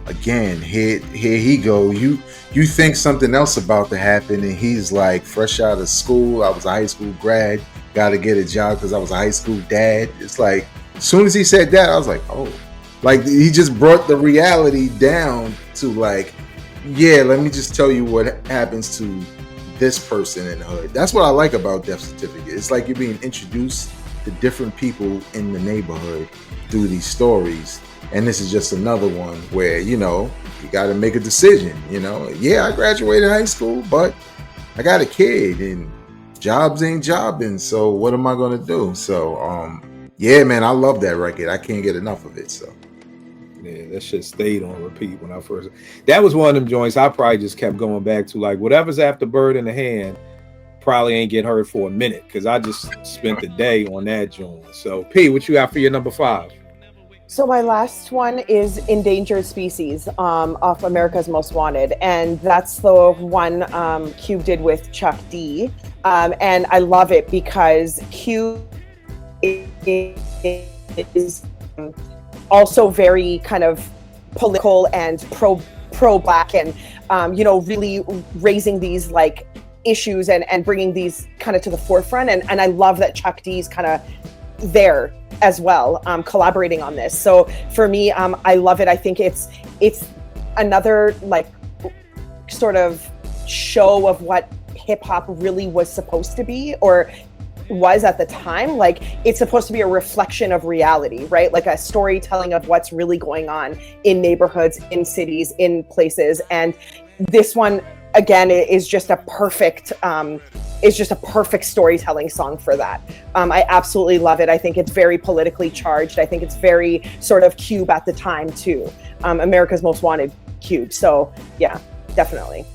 again, here he go. You think something else about to happen, and he's like, fresh out of school. I was a high school grad, got to get a job because I was a high school dad. It's like, as soon as he said that, I was like, oh, like he just brought the reality down to like, yeah, let me just tell you what happens to this person in the hood. That's what I like about Death Certificate. It's like you're being introduced to different people in the neighborhood through these stories. And this is just another one where, you know, you got to make a decision, you know. Yeah, I graduated high school, but I got a kid and jobs ain't jobbing. So what am I going to do? So, yeah, man, I love that record. I can't get enough of it. So, yeah, that shit stayed on repeat when I first. That was one of them joints I probably just kept going back to. Like, whatever's after Bird in the Hand probably ain't get heard for a minute, because I just spent the day on that joint. So, P, what you got for your number 5? So my last one is Endangered Species off America's Most Wanted. And that's the one Q did with Chuck D. And I love it because Q is also very kind of political and pro-Black, and you know, really raising these like issues and bringing these kind of to the forefront. And I love that Chuck D's kind of there as well, collaborating on this. So for me, I love it. I think it's another like sort of show of what hip hop really was supposed to be, or was at the time. Like, it's supposed to be a reflection of reality, right? Like a storytelling of what's really going on in neighborhoods, in cities, in places. And this one, again, is just a perfect storytelling song for that. I absolutely love it. I think it's very politically charged. I think it's very sort of Cube at the time too. America's Most Wanted Cube. So yeah, definitely.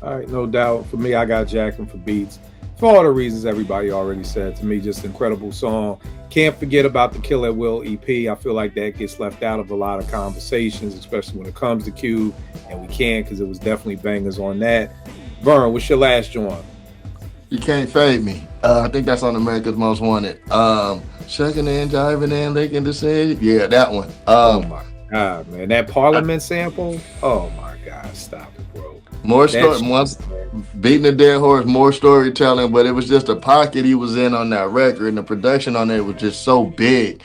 All right, no doubt. For me, I got Jackin for beats. For all the reasons everybody already said, to me, just incredible song. Can't forget about the Kill at Will EP. I feel like that gets left out of a lot of conversations, especially when it comes to Cube, and we can't because it was definitely bangers on that. Vern, what's your last joint? You Can't Fade Me. I think that's on America's Most Wanted. Shucking in, jiving in, licking the city. Yeah, that one. Oh my God, man. That Parliament sample? Oh my God, stop it, bro. More story, beating the dead horse, more storytelling, but it was just a pocket he was in on that record, and the production on it was just so big.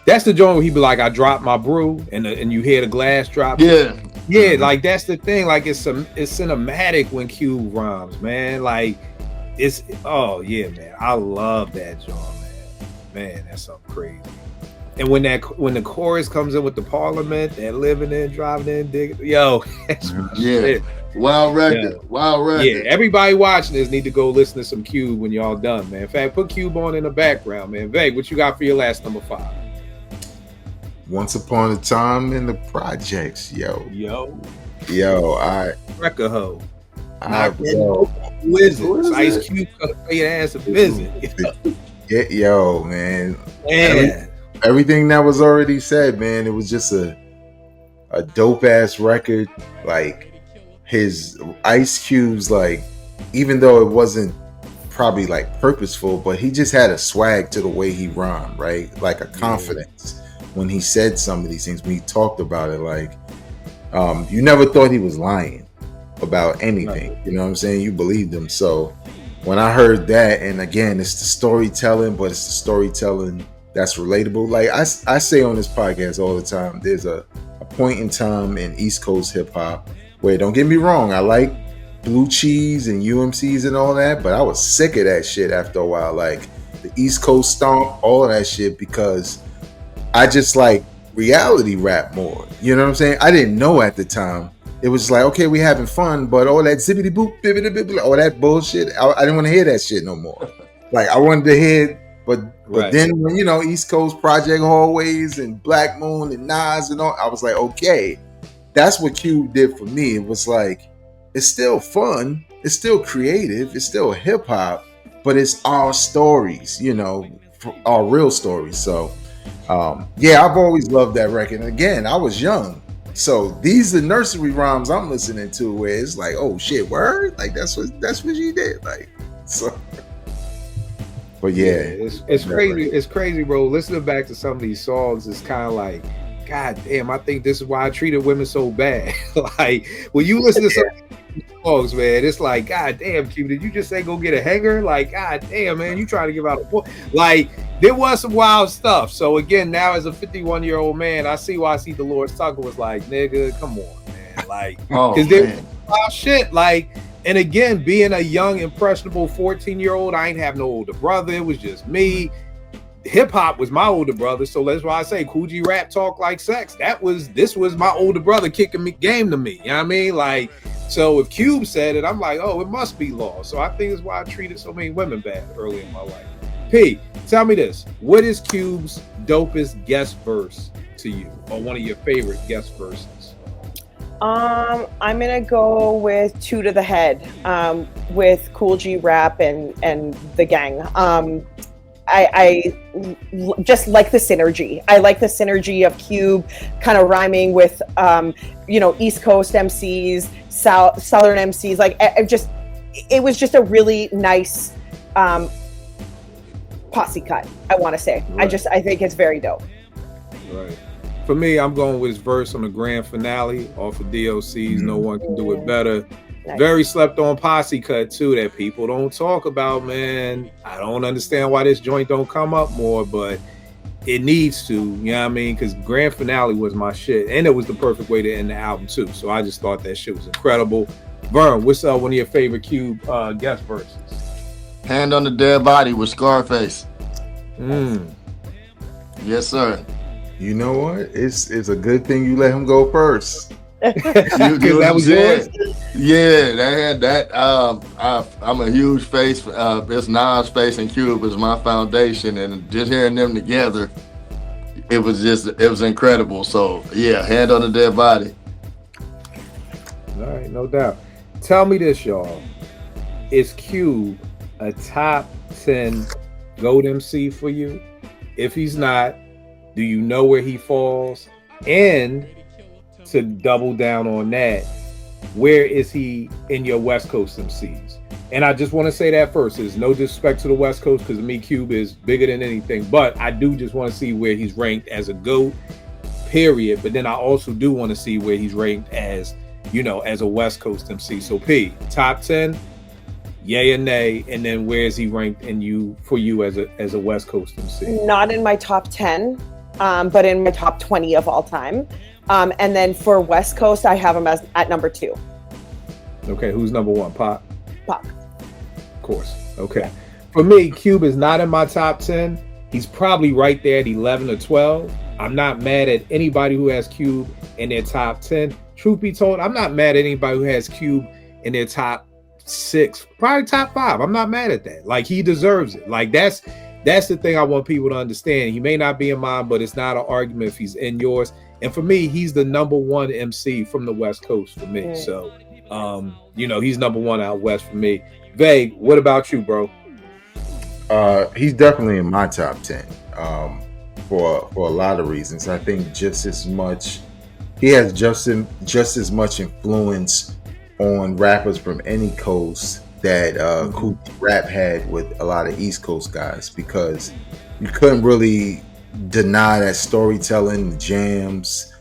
That's the joint where he be like, I dropped my brew, and you hear the glass drop. Yeah. Yeah, like that's the thing. Like it's cinematic when Cube rhymes, man. Like oh yeah, man. I love that joint, man. Man, that's something crazy. And when the chorus comes in with the Parliament, that living in, driving in, digging, yo, that's shit. Wild record. Yeah. Wild record. Yeah, everybody watching this need to go listen to some Cube when y'all done, man. In fact, put Cube on in the background, man. Veg, what you got for your last number 5? Once Upon a Time in the Projects, yo. I Record hoe. yo, Wizards. Ice Cube gonna pay your ass a visit. yo, man. Yeah. Everything that was already said, man. It was just a dope ass record. Like his Ice Cube's, like, even though it wasn't probably like purposeful, but he just had a swag to the way he rhymed, right? Like a confidence when he said some of these things, when he talked about it. Like, you never thought he was lying about anything. You know what I'm saying? You believed him. So when I heard that, and again, it's the storytelling, but it's the storytelling that's relatable. Like I say on this podcast all the time, there's a point in time in East Coast hip hop where, don't get me wrong, I like Blue Cheese and UMCs and all that, but I was sick of that shit after a while. Like the East Coast stomp, all of that shit, because I just like reality rap more. You know what I'm saying? I didn't know at the time. It was like, okay, we having fun, but all that zippity boop, bibbity bibbity, all that bullshit, I didn't want to hear that shit no more. Like I wanted to hear, but then when, you know, East Coast Project Hallways and Black Moon and Nas and all, I was like, okay, that's what Cube did for me. It was like, it's still fun, it's still creative, it's still hip hop, but it's our stories, you know, our real stories. So yeah, I've always loved that record. And again, I was young, so these are nursery rhymes I'm listening to where it's like, oh shit, word, like that's what you did, like. So but yeah, it's crazy. It's crazy, bro. Listening back to some of these songs is kind of like, God damn, I think this is why I treated women so bad. Like when you listen to some of these songs, man, it's like, God damn, Q, did you just say go get a hanger? Like, God damn, man, you trying to give out a point? Like there was some wild stuff. So again, now as a 51-year-old man, I see why the Lord Tucker was like, nigga, come on, man, like, because there's wild shit, like. And again, being a young, impressionable 14-year-old, I ain't have no older brother. It was just me. Hip hop was my older brother, so that's why I say Coogee Rap Talk Like Sex. This was my older brother kicking me game to me. You know what I mean? Like, so if Cube said it, I'm like, oh, it must be law. So I think it's why I treated so many women bad early in my life. P, tell me this: what is Cube's dopest guest verse to you, or one of your favorite guest verses? I'm gonna go with Two to the Head, with Cool G Rap and the gang. I just like the synergy. I like the synergy of Cube kind of rhyming with, East Coast MCs, Southern MCs. Like it was just a really nice posse cut, I want to say. Right. I think it's very dope. Right. For me, I'm going with his verse on the grand finale off of DOC's No One Can Do It Better. Nice. Very slept on posse cut too that people don't talk about, man. I don't understand why this joint don't come up more, but it needs to, you know what I mean? Because grand finale was my shit, and it was the perfect way to end the album too. So I just thought that shit was incredible. Vern, what's one of your favorite Cube guest verses? Hand on the Dead Body with Scarface. Yes, sir. You know what? It's a good thing you let him go first. That was yours? Yeah, they had that. I'm a huge face. It's Nas, Face, and Cube is my foundation, and just hearing them together, it was incredible. So yeah, Hand on the Dead Body. All right, no doubt. Tell me this, y'all: is Cube a top 10 GOAT MC for you? If he's not, do you know where he falls? And to double down on that, where is he in your West Coast MCs? And I just want to say that first. There's no disrespect to the West Coast because me, Cube is bigger than anything. But I do just want to see where he's ranked as a GOAT, period. But then I also do want to see where he's ranked as, you know, as a West Coast MC. So P, top 10, yay or nay, and then where is he ranked in you for you as a West Coast MC? Not in my top 10, but in my top 20 of all time. And then for West Coast, I have him as at number 2. Okay, who's number 1? Pac? Pac. Of course. Okay. Yeah. For me, Cube is not in my top 10. He's probably right there at 11 or 12. I'm not mad at anybody who has Cube in their top 10. Truth be told, I'm not mad at anybody who has Cube in their top 6, probably top 5. I'm not mad at that. Like, he deserves it. Like, that's the thing I want people to understand. He may not be in mine, but it's not an argument if he's in yours. And for me, he's the number 1 MC from the West Coast for me. So, you know, he's number 1 out West for me. Vague, what about you, bro? He's definitely in my top 10 for a lot of reasons. I think just as much, he has just as much influence on rappers from any coast that Cool Rap had with a lot of East Coast guys, because you couldn't really deny that storytelling, the jams.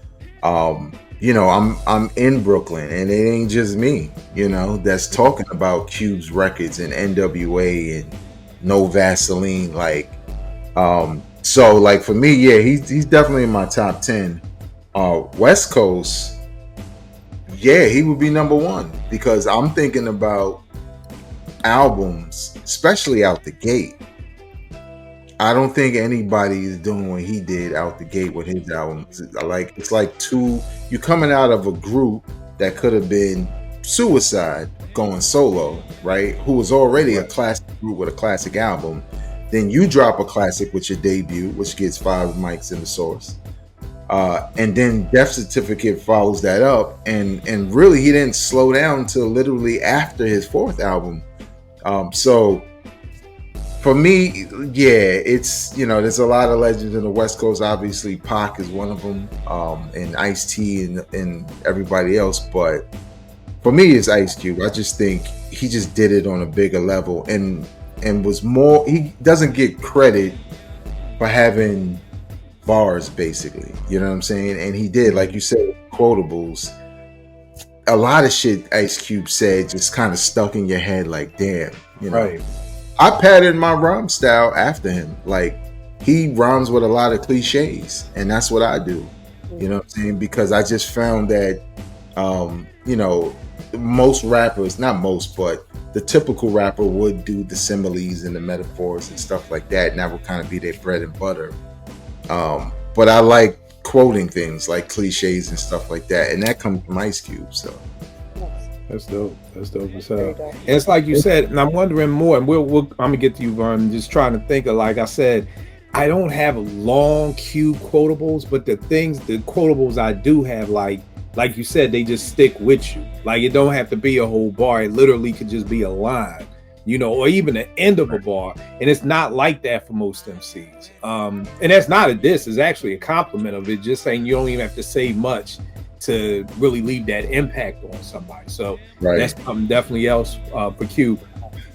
You know, I'm in Brooklyn, and it ain't just me, you know, that's talking about Cube's records and N.W.A. and No Vaseline. Like, so like for me, yeah, he's definitely in my top 10. West Coast, yeah, he would be number 1, because I'm thinking about albums, especially out the gate. I don't think anybody is doing what he did out the gate with his albums. Like, it's like you coming out of a group that could have been Suicide going solo, right? Who was already a classic group with a classic album. Then you drop a classic with your debut, which gets 5 mics in the source. And then Death Certificate follows that up. And really, he didn't slow down until literally after his 4th album. So for me, yeah, it's, you know, there's a lot of legends in the West Coast. Obviously, Pac is one of them, and Ice-T and everybody else. But for me, it's Ice Cube. I just think he just did it on a bigger level and was more. He doesn't get credit for having bars, basically. You know what I'm saying? And he did, like you said, quotables. A lot of shit Ice Cube said just kind of stuck in your head. Like, damn, you know. Right. I patterned my rhyme style after him. Like, he rhymes with a lot of cliches, and that's what I do. You know what I'm saying? Because I just found that, you know, most rappers, not most, but the typical rapper would do the similes and the metaphors and stuff like that, and that would kind of be their bread and butter. But I like quoting things like cliches and stuff like that, and that comes from Ice Cube. So that's dope. That's dope as hell. And it's like you said, and I'm wondering more, and I'm gonna get to you, Vern. Just trying to think of, like I said, I don't have long Cube quotables, but the quotables I do have, like you said, they just stick with you. Like, it don't have to be a whole bar. It literally could just be a line, you know, or even the end of a bar. And it's not like that for most MCs. And that's not a diss. It's actually a compliment of it. Just saying you don't even have to say much to really leave that impact on somebody. So that's something definitely else for Cube.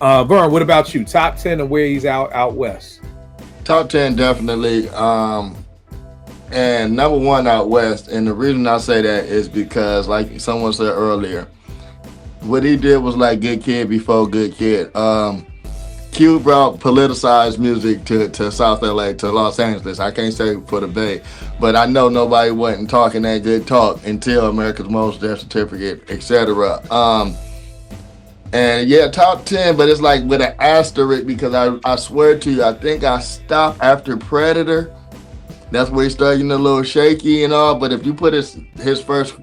Vern, what about you? Top 10 of where he's out west? Top 10, definitely. And number 1 out west. And the reason I say that is because, like someone said earlier, what he did was like Good Kid before Good Kid. Q brought politicized music to South LA, to Los Angeles. I can't say for the Bay, but I know nobody wasn't talking that good talk until America's Most, Death Certificate, etc. And yeah, top 10, but it's like with an asterisk, because I swear to you, I think I stopped after Predator. That's where he started getting a little shaky and all. But if you put his first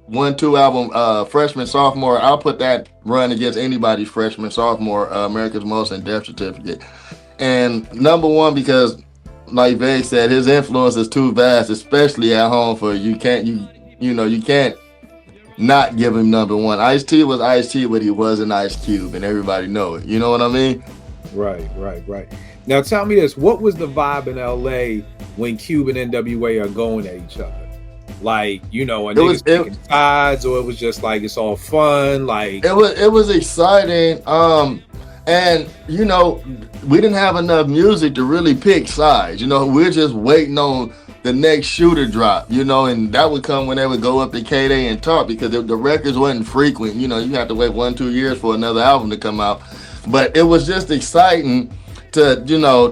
1-2 album, freshman, sophomore, I'll put that run against anybody's freshman, sophomore, America's Most and Death Certificate. And number 1, because like Vague said, his influence is too vast, especially at home. For you can't not give him number one. Ice-T was Ice-T, but he wasn't Ice Cube, and everybody know it. You know what I mean? Right. Now tell me this: what was the vibe in LA when Cube and N.W.A are going at each other? Like, you know, and niggas picking sides, or it was just like it's all fun. Like it was exciting. And you know, we didn't have enough music to really pick sides. You know, we're just waiting on the next shooter drop. You know, and that would come when they would go up to K-Day and talk, because the records wasn't frequent. You know, you have to wait 1-2 years for another album to come out. But it was just exciting to know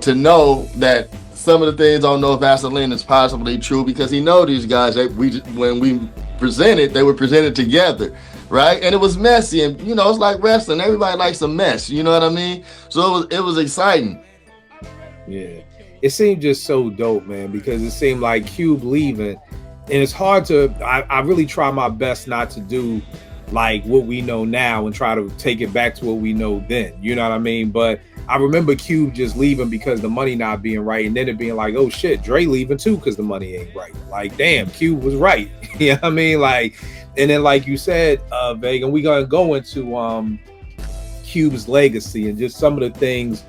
that some of the things on No Vaseline is possibly true, because he know these guys that when we presented, they were presented together, right? And it was messy, and you know, it's like wrestling. Everybody likes a mess, you know what I mean? So it was exciting. Yeah, it seemed just so dope, man, because it seemed like Cube leaving, and it's hard to. I really try my best not to do like what we know now and try to take it back to what we know then. You know what I mean? But I remember Cube just leaving because the money not being right, and then it being like, oh shit, Dre leaving too because the money ain't right. Like, damn, Cube was right. You know what I mean? Like, and then like you said, Vega, we gonna go into Cube's legacy and just some of the things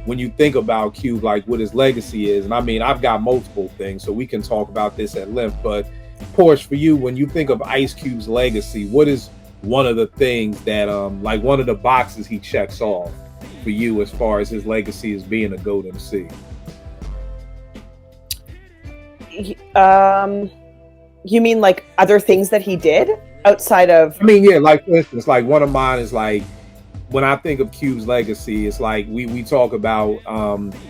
when you think about Cube, like what his legacy is. And I mean, I've got multiple things, so we can talk about this at length. But Porsche, for you, when you think of Ice Cube's legacy, what is one of the things that like one of the boxes he checks off for you as far as his legacy as being a GOAT MC? You mean like other things that he did outside of? I mean, yeah, like for instance, like one of mine is like, when I think of Cube's legacy, it's like we talk about,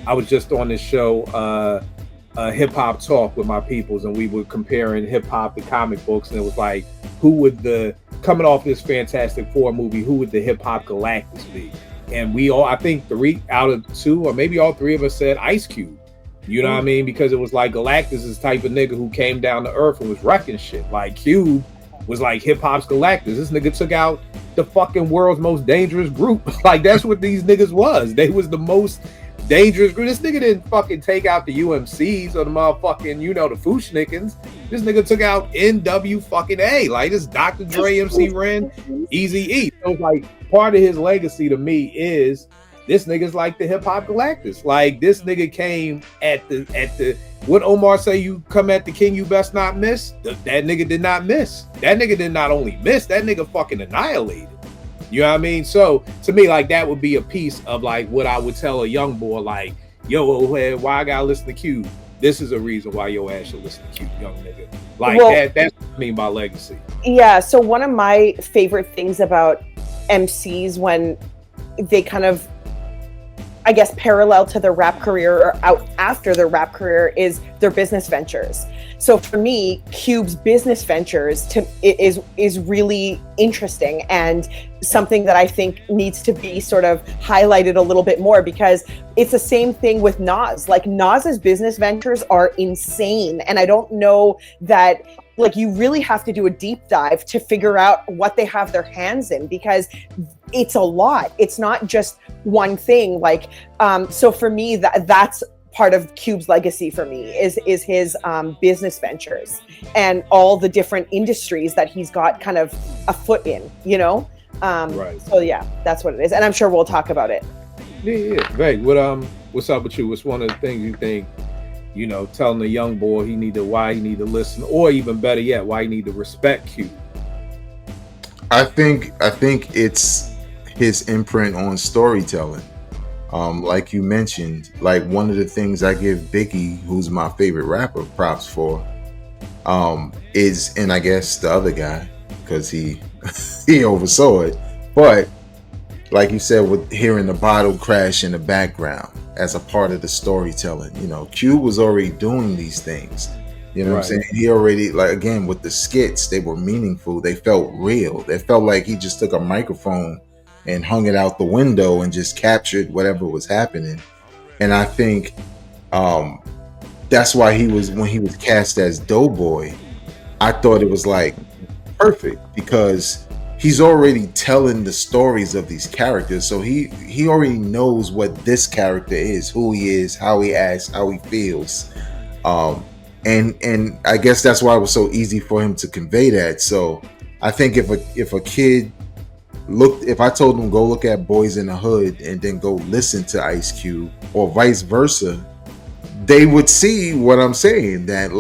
I was just on this show, Hip Hop Talk with my peoples, and we were comparing hip hop to comic books, and it was like, who would coming off this Fantastic Four movie, who would the hip hop Galactus be? And we all, I think 3 out of 2, or maybe all 3 of us said Ice Cube. You know what I mean? Because it was like Galactus is the type of nigga who came down to earth and was wrecking shit. Like Cube was like hip hop's Galactus. This nigga took out the fucking world's most dangerous group. Like that's what these niggas was. They was the most dangerous group. This nigga didn't fucking take out the UMCs or the motherfucking, you know, the Fushnikins. This nigga took out N.W.A. Like this Dr. Dre, MC Ren, Eazy-E. So it's like part of his legacy to me is this nigga's like the hip hop Galactus. Like this nigga came at the what Omar say, you come at the king, you best not miss. That nigga did not miss. That nigga did not only miss, that nigga fucking annihilated. You know what I mean? So to me, like that would be a piece of like what I would tell a young boy, like, yo, old head, why I gotta listen to Cube? This is a reason why your ass should listen to Cube, young nigga. Like that's what I mean by legacy. Yeah. So one of my favorite things about MCs when they kind of, I guess, parallel to their rap career or out after their rap career is their business ventures. So for me, Cube's business ventures is really interesting and something that I think needs to be sort of highlighted a little bit more, because it's the same thing with Nas. Like Nas's business ventures are insane. And I don't know that, like, you really have to do a deep dive to figure out what they have their hands in, because it's a lot. It's not just one thing. Like, so for me, that's part of Cube's legacy for me is his business ventures and all the different industries that he's got kind of a foot in, you know? Right. So yeah, that's what it is. And I'm sure we'll talk about it. Yeah. Hey, what's up with you? What's one of the things you think, you know, telling a young boy why he need to listen, or even better yet, why he need to respect Cube? I think it's his imprint on storytelling. Like you mentioned, like one of the things I give Biggie, who's my favorite rapper, props for, is, and I guess the other guy, because he oversaw it, but like you said, with hearing the bottle crash in the background as a part of the storytelling, you know, Cube was already doing these things. You know what I'm saying? He already, like, again, with the skits, they were meaningful. They felt real. They felt like he just took a microphone and hung it out the window and just captured whatever was happening. And I think that's why when he was cast as Doughboy, I thought it was like perfect, because he's already telling the stories of these characters. So he already knows what this character is, who he is, how he acts, how he feels. And I guess that's why it was so easy for him to convey that. So I think if a kid if I told them go look at Boys in the Hood and then go listen to Ice Cube, or vice versa, they would see what I'm saying. That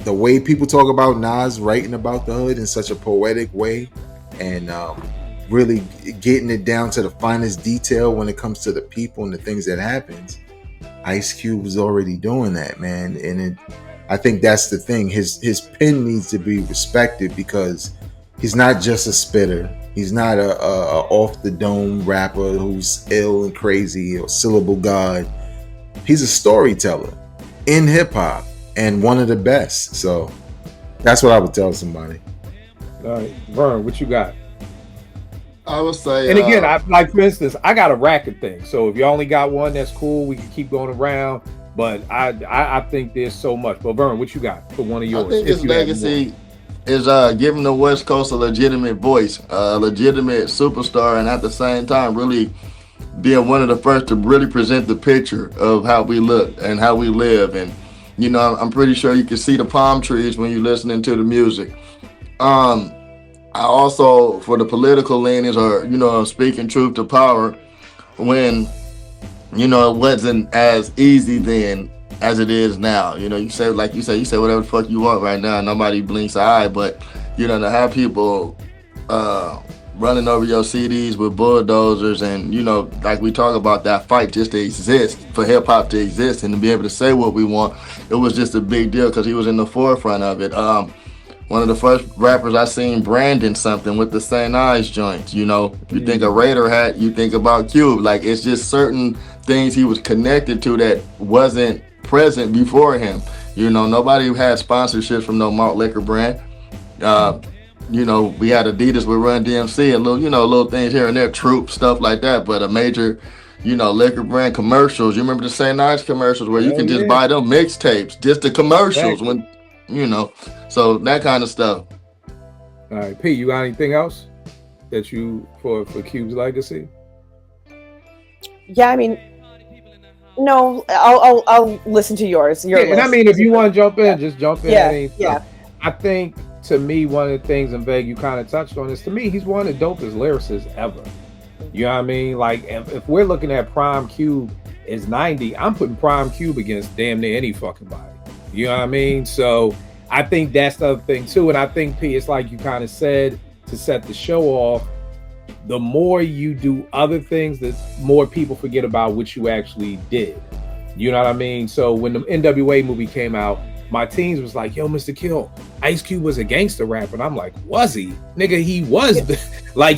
the way people talk about Nas writing about the hood in such a poetic way, and really getting it down to the finest detail when it comes to the people and the things that happens. Ice Cube was already doing that, man, and I think that's the thing. His pen needs to be respected because he's not just a spitter. He's not a off the dome rapper who's ill and crazy or syllable god. He's a storyteller in hip hop and one of the best. So that's what I would tell somebody. All right, Vern, what you got? I would say, and again, like for instance, I got a racket thing. So if you only got one, that's cool. We can keep going around. But I think there's so much. But Vern, what you got for one of yours? I think his legacy is giving the West Coast a legitimate voice, a legitimate superstar, and at the same time really being one of the first to really present the picture of how we look and how we live. And you know, I'm pretty sure you can see the palm trees when you're listening to the music. I also, for the political leanings, or you know, speaking truth to power, when you know it wasn't as easy then as it is now. You know, you say whatever the fuck you want right now. Nobody blinks an eye, but you know, to have people running over your CDs with bulldozers, and you know, like we talk about that fight just to exist, for hip hop to exist and to be able to say what we want, it was just a big deal because he was in the forefront of it. One of the first rappers I seen branding something with the St. Ives joints. You know, if you think of Raider hat, you think about Cube. Like, it's just certain things he was connected to that wasn't present before him. You know, nobody had sponsorships from no malt liquor brand. You know, we had Adidas with Run DMC and little things here and there, Troop, stuff like that. But a major, you know, liquor brand commercials. You remember the St. Ives commercials where you can just buy them mixtapes, just the commercials when, you know, so that kind of stuff. All right, P, you got anything else that you for Cube's legacy? Yeah, I mean, no, I'll listen to yours. And I mean, if you want to jump in, just jump in. Yeah. I think, to me, one of the things, and Veg, you kind of touched on this, to me, he's one of the dopest lyricists ever. You know what I mean? Like, if we're looking at Prime Cube is 90, I'm putting Prime Cube against damn near any fucking body. You know what I mean? So I think that's the other thing too. And I think, P, it's like you kind of said, to set the show off, the more you do other things, the more people forget about what you actually did. You know what I mean? So when the N.W.A movie came out, my teens was like, yo, Mr. Kill, Ice Cube was a gangster rapper. And I'm like, was he? Nigga, he was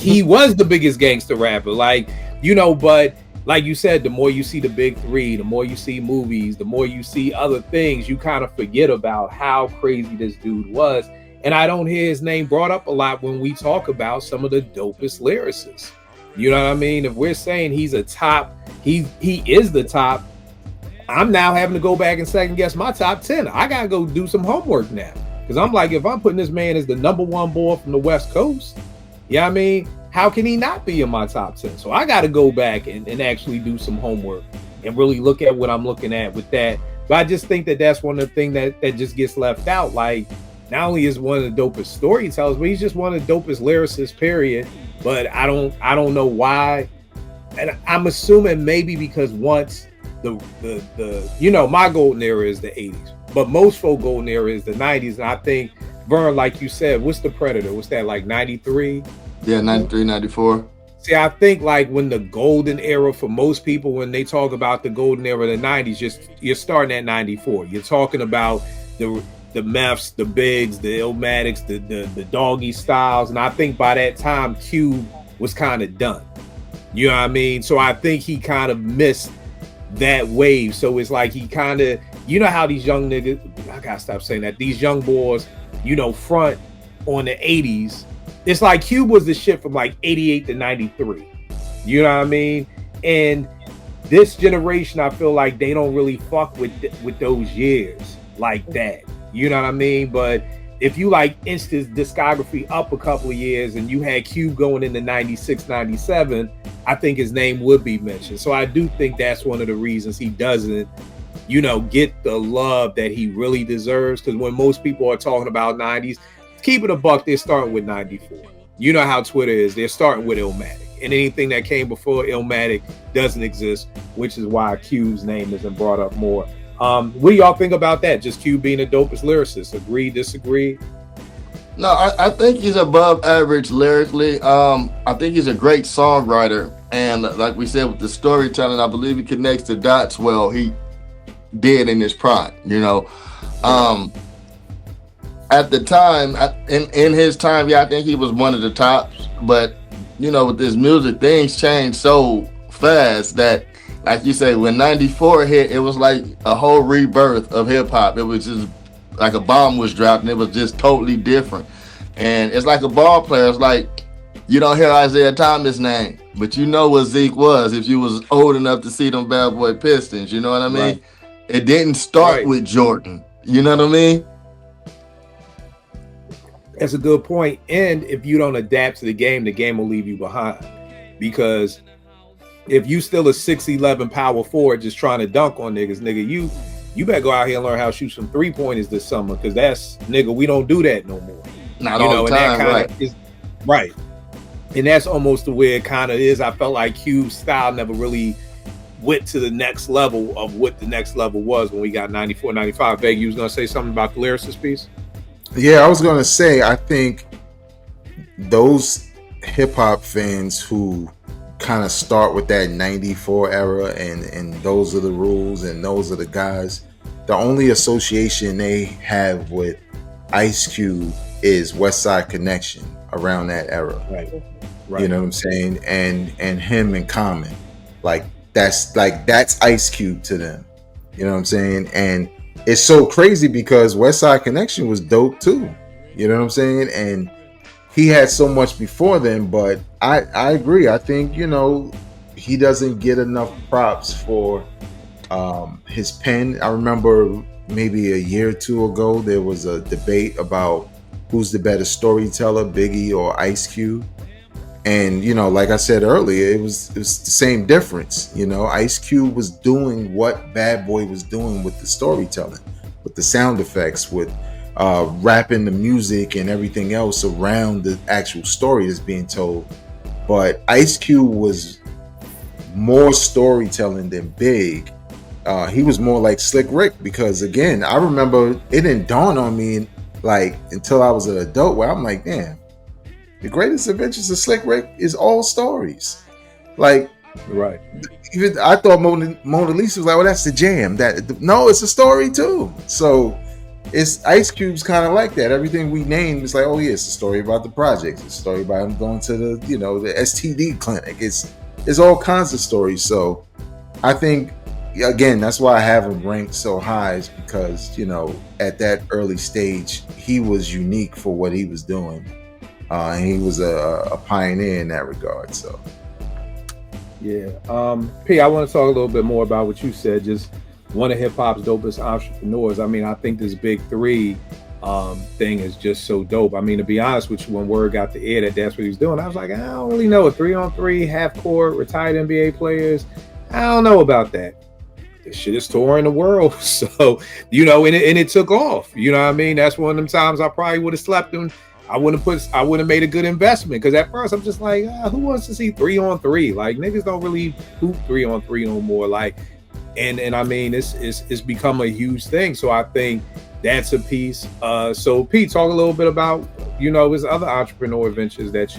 he was the biggest gangster rapper. Like, you know, but like you said, the more you see the big three, the more you see movies, the more you see other things, you kind of forget about how crazy this dude was. And I don't hear his name brought up a lot when we talk about some of the dopest lyricists. You know what I mean? If we're saying he's a top, he is the top, I'm now having to go back and second guess my top 10. I got to go do some homework now. Because I'm like, if I'm putting this man as the number one boy from the West Coast, you know what I mean? How can he not be in my top 10? So I got to go back and actually do some homework and really look at what I'm looking at with that. But I just think that that's one of the things that just gets left out. Like, not only is one of the dopest storytellers, but he's just one of the dopest lyricists, period. But I don't know why. And I'm assuming maybe because once the you know, my golden era is the 80s, but most folk golden era is the 90s. And I think, Vern, like you said, what's the Predator? What's that, like 93? Yeah, 93, 94. See, I think like when the golden era for most people, when they talk about the golden era of the 90s, you're starting at 94. You're talking about the Meths, the Bigs, the Illmatics, the Doggy Styles. And I think by that time, Cube was kind of done. You know what I mean? So I think he kind of missed that wave. So it's like he kind of, you know how these young niggas, I gotta stop saying that, these young boys, you know, front on the 80s. It's like Cube was the shit from like 88 to 93. You know what I mean? And this generation, I feel like they don't really fuck with those years like that. You know what I mean? But if you like inched his discography up a couple of years and you had Cube going into 96, 97, I think his name would be mentioned. So I do think that's one of the reasons he doesn't, you know, get the love that he really deserves. Because when most people are talking about 90s, keep it a buck, they're starting with 94. You know how Twitter is. They're starting with Illmatic. And anything that came before Illmatic doesn't exist, which is why Q's name isn't brought up more. What do y'all think about that? Just Q being a dopest lyricist. Agree, disagree? No, I think he's above average lyrically. I think he's a great songwriter. And like we said with the storytelling, I believe he connects the dots well. He did in his prime, you know. At the time, in his time, yeah, I think he was one of the tops. But, you know, with this music, things changed so fast that, like you say, when 94 hit, it was like a whole rebirth of hip hop. It was just like a bomb was dropped and it was just totally different. And it's like a ball player. It's like you don't hear Isaiah Thomas' name, but you know what Zeke was if you was old enough to see them bad boy Pistons. You know what I mean? Right. It didn't start with Jordan. You know what I mean? That's a good point. And if you don't adapt to the game will leave you behind. Because if you still a 6'11" power forward just trying to dunk on niggas, you better go out here and learn how to shoot some 3-pointers this summer, because that's, we don't do that no more. Not all the time, right. Is, right. And that's almost the way it kind of is. I felt like Q's style never really went to the next level of what the next level was when we got 94, 95. Beg, you was going to say something about the lyricist piece? Yeah, I was going to say, I think those hip-hop fans who kind of start with that 94 era and those are the rules and those are the guys, the only association they have with Ice Cube is West Side Connection around that era. Right. You know what I'm saying? And him in Common. That's Ice Cube to them. You know what I'm saying? And it's so crazy because West Side Connection was dope too. You know what I'm saying? And he had so much before then, but I agree. I think, he doesn't get enough props for his pen. I remember maybe a year or two ago, there was a debate about who's the better storyteller, Biggie or Ice Cube. And, like I said earlier, it was the same difference. Ice Cube was doing what Bad Boy was doing with the storytelling, with the sound effects, with rapping the music and everything else around the actual story that's being told. But Ice Cube was more storytelling than Big. He was more like Slick Rick, because again, I remember it didn't dawn on me until I was an adult, where I'm like, damn, the greatest adventures of Slick Rick is all stories. Right. Even I thought Mona Lisa was like, well, that's the jam. No, it's a story too. So it's Ice Cube's kind of like that. Everything we name is like, oh yeah, it's a story about the projects. It's a story about him going to the the STD clinic. It's all kinds of stories. So I think, again, that's why I have him ranked so high, is because at that early stage he was unique for what he was doing, and he was a pioneer in that regard. So yeah. P, I want to talk a little bit more about what you said. Just one of hip hop's dopest entrepreneurs. I mean, I think this Big Three thing is just so dope. I mean, to be honest with you, when word got to air that that's what he was doing, I was like, I don't really know. 3-on-3, half court, retired NBA players. I don't know about that. This shit is touring the world. So, and it took off. You know what I mean? That's one of them times I probably would have slept him. I wouldn't have made a good investment, because at first I'm just like, who wants to see 3-on-3? Like, niggas don't really hoop 3-on-3 no more. Like, and I mean, it's become a huge thing. So I think that's a piece. So Pete, talk a little bit about his other entrepreneur ventures that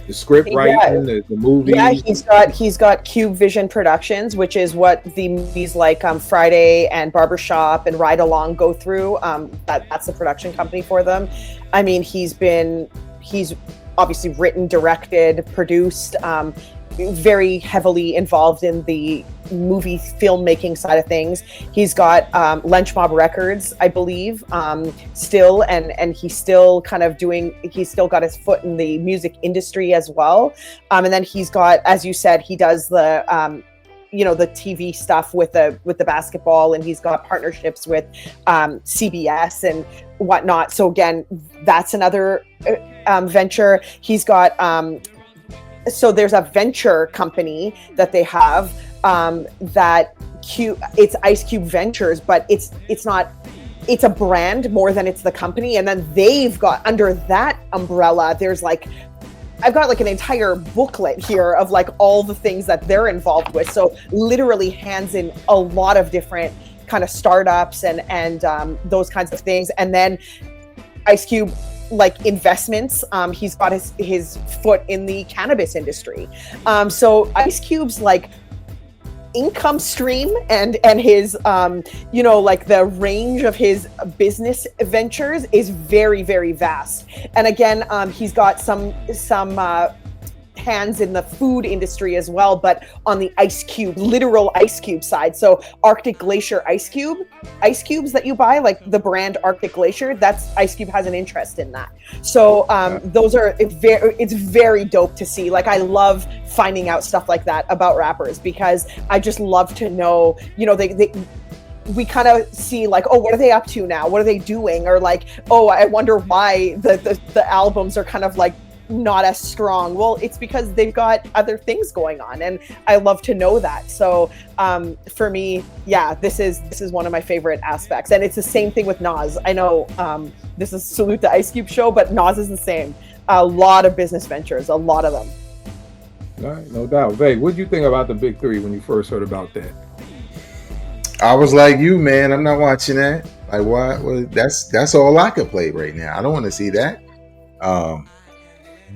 the script writing, the movie. Yeah, he's got Cube Vision Productions, which is what the movies like Friday and Barbershop and Ride Along go through. That's the production company for them. I mean, he's obviously written, directed, produced, very heavily involved in the movie filmmaking side of things. He's got Lench Mob Records, I believe, still, and he's still he's still got his foot in the music industry as well. And then he's got, as you said, he does the the TV stuff with the basketball, and he's got partnerships with CBS and whatnot. So again, that's another venture. He's got so there's a venture company that they have it's Ice Cube Ventures, but it's not it's a brand more than it's the company. And then they've got under that umbrella, there's like, I've got like an entire booklet here of like all the things that they're involved with. So literally hands in a lot of different kind of startups and those kinds of things. And then Ice Cube, like investments, he's got his foot in the cannabis industry. So Ice Cube's like income stream and his like the range of his business ventures is very, very vast. And again, he's got some hands in the food industry as well, but on the ice cube, literal ice cube side. So Arctic Glacier ice cubes that you buy, like the brand Arctic Glacier, that's Ice Cube has an interest in that. So those are it's very dope to see. Like I love finding out stuff like that about rappers because I just love to know, we kind of see like, oh, what are they up to now? What are they doing? Or like, oh, I wonder why the albums are kind of like not as strong. Well, it's because they've got other things going on, and I love to know that. So for me, yeah, this is one of my favorite aspects, and it's the same thing with Nas. I know this is Salute the Ice Cube show, but Nas is the same. A lot of business ventures, a lot of them. All right, no doubt. Vay, what did you think about the Big Three when you first heard about that? I was like you, man. I'm not watching that. Like, what? Well, that's all I could play right now. I don't want to see that.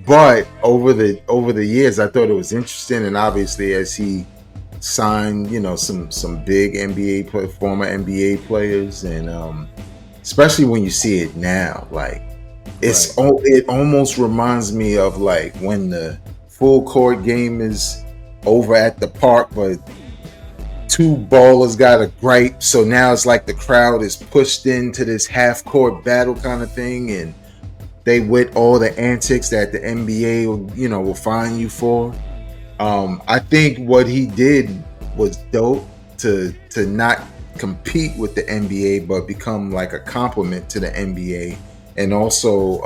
But over the years, I thought it was interesting, and obviously, as he signed, some big former NBA players, and especially when you see it now, like it almost reminds me of like when the full court game is over at the park, but two ballers got a gripe, so now it's like the crowd is pushed into this half court battle kind of thing, and they with all the antics that the NBA will fine you for. I think what he did was dope to not compete with the NBA, but become like a complement to the NBA. And also,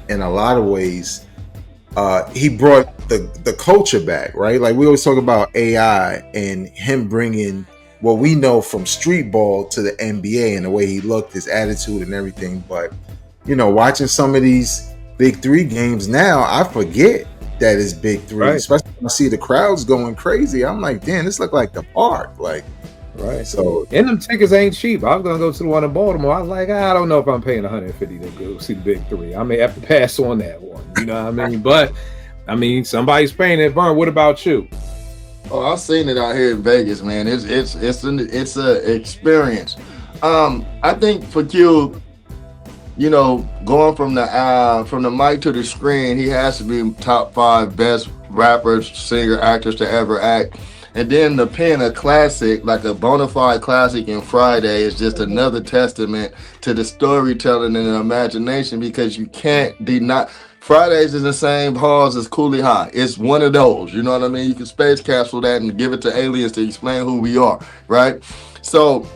in a lot of ways, he brought the culture back, right? Like we always talk about AI and him bringing what we know from street ball to the NBA and the way he looked, his attitude and everything. But watching some of these Big Three games now, I forget that it's Big Three. Right. Especially when I see the crowds going crazy. I'm like, damn, this look like the park. Like, right. So, and them tickets ain't cheap. I was gonna go to the one in Baltimore. I was like, I don't know if I'm paying $150 to go see the Big Three. I may have to pass on that one. You know what I mean? But I mean, somebody's paying it. Vern, what about you? Oh, I've seen it out here in Vegas, man. It's a experience. I think for Q, going from the mic to the screen, he has to be top 5 best rappers, singer, actors to ever act. And then to pen a classic, like a bona fide classic in Friday, is just another testament to the storytelling and the imagination, because you can't deny. Fridays is the same halls as Cooley High. It's one of those, you know what I mean? You can space capsule that and give it to aliens to explain who we are, right? So,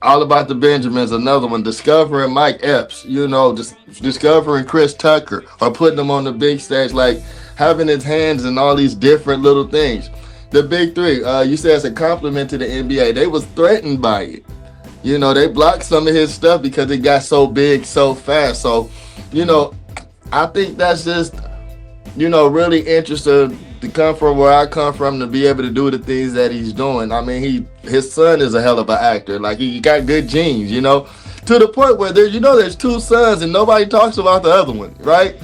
All About the Benjamins, another one. Discovering Mike Epps, just discovering Chris Tucker, or putting him on the big stage, like having his hands in all these different little things. The Big Three, you said it's a compliment to the NBA. They was threatened by it. They blocked some of his stuff because it got so big so fast. So, I think that's just, really interesting to come from where I come from, to be able to do the things that he's doing. I mean, his son is a hell of an actor. Like, he got good genes, to the point where there's 2 sons and nobody talks about the other one, right?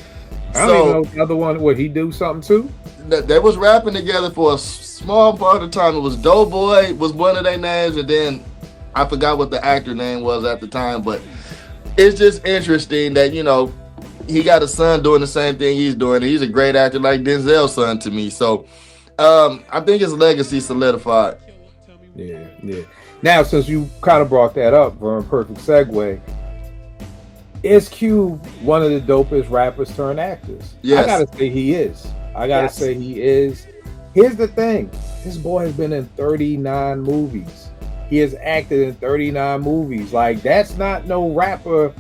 I don't even know the other one. Would he do something too? They was rapping together for a small part of the time. It was Doughboy was one of their names, and then I forgot what the actor name was at the time. But it's just interesting that he got a son doing the same thing he's doing. He's a great actor, like Denzel's son to me. So I think his legacy solidified. Yeah. Now, since you kind of brought that up, for a perfect segue, is Cube one of the dopest rappers turned actors? Yes. I gotta say he is. Here's the thing. This boy has been in 39 movies. He has acted in 39 movies. Like, that's not no rapper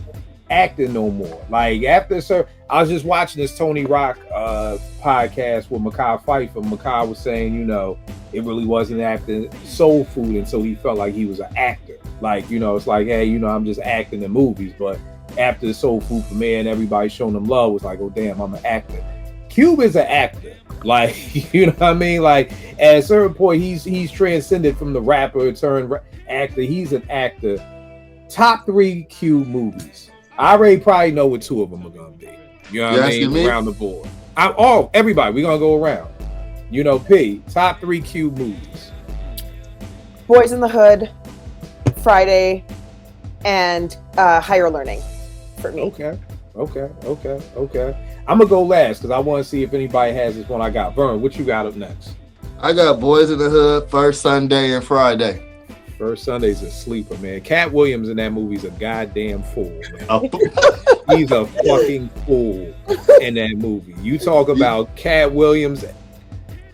acting no more. Like, after I was just watching this Tony Rock podcast with Makai Pfeiffer. Makai was saying, you know, it really wasn't acting soul food until he felt like he was an actor. Like, you know, it's like, hey, you know, I'm just acting in movies. But after the soul food premiere and everybody showing him love, was like, oh damn, I'm an actor. Cube is an actor. Like, you know what I mean? Like, at a certain point, he's transcended from the rapper turned actor. He's an actor. Top 3 Cube movies. I already probably know what 2 of them are gonna be. You know what I mean? Around the board. Everybody, we're gonna go around. You know, P, top 3 Cube movies. Boys in the Hood, Friday, and Higher Learning for me. Okay. I'm gonna go last because I want to see if anybody has this one I got. Vern, what you got up next? I got Boys in the Hood, First Sunday and Friday. First Sunday's a sleeper, man. Cat Williams in that movie's a goddamn fool, man. Oh. He's a fucking fool in that movie. You talk about Cat Williams,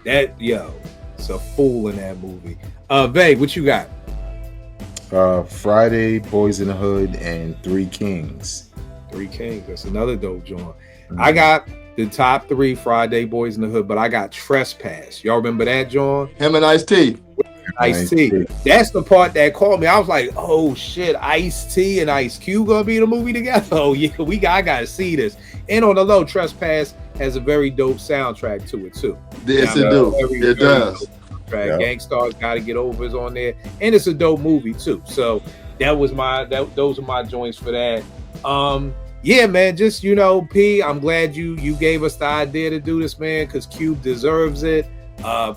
it's a fool in that movie. Vay, what you got? Friday, Boys in the Hood, and 3 Kings. 3 Kings. That's another dope joint. I got the top 3 Friday, Boys in the Hood, but I got Trespass. Y'all remember that, John? Him and Ice-T. Ice-T. That's the part that called me. I was like, oh shit, Ice-T and Ice Cube gonna be in a movie together? Oh yeah, I gotta see this. And on the low, Trespass has a very dope soundtrack to it too. Yes, it do. It does. Yeah. Gangstar's Gotta Get Over is on there. And it's a dope movie too. So those are my joints for that. Yeah, man, just, you know, P, I'm glad you gave us the idea to do this, man, because Cube deserves it.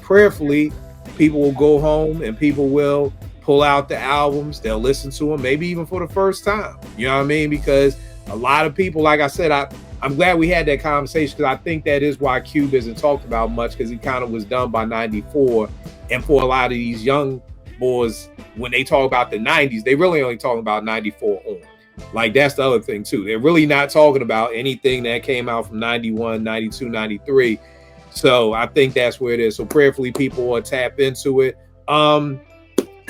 Prayerfully, people will go home and people will pull out the albums. They'll listen to them, maybe even for the first time. You know what I mean? Because a lot of people, like I said, I'm glad we had that conversation because I think that is why Cube isn't talked about much, because he kind of was done by 94. And for a lot of these young boys, when they talk about the 90s, they really only talk about 94 on. Like, that's the other thing too. They're really not talking about anything that came out from 91, 92, 93. So I think that's where it is. So prayerfully people will tap into it. I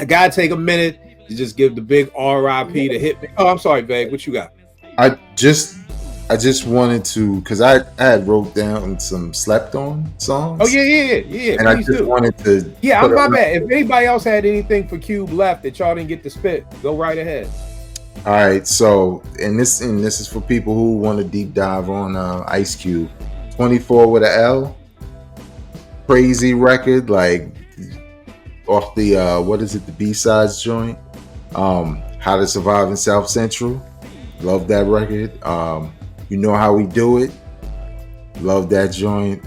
gotta take a minute to just give the big RIP to hit me. Oh, I'm sorry, Vag. What you got? I just wanted to, because I had wrote down some slept on songs. Oh yeah. And I just wanted to. Yeah, I'm my bad. If anybody else had anything for Cube left that y'all didn't get to spit, go right ahead. All right, so and this is for people who want to deep dive on Ice Cube. 24 with an L, crazy record, like off the what is it, the B-sides joint, How to Survive in South Central, love that record. You Know How We Do It, love that joint.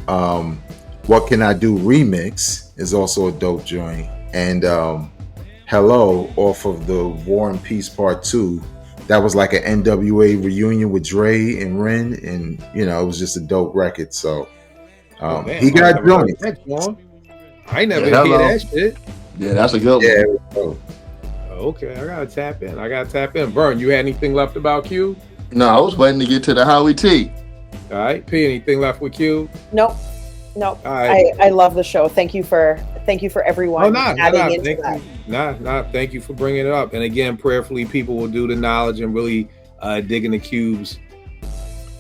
What Can I Do remix is also a dope joint, and Hello off of the War and Peace Part 2. That was like an N.W.A. reunion with Dre and Ren, and you know, it was just a dope record. So he got joints. I ain't never hear that shit. Yeah, that's a good one. Yeah. Okay, I gotta tap in. Vern, you had anything left about Q? No, I was waiting to get to the Howie T. All right, P, anything left with Q? Nope. All right. I love the show. Thank you for everyone adding into that. Thank you for bringing it up. And again, prayerfully, people will do the knowledge and really dig into Cube's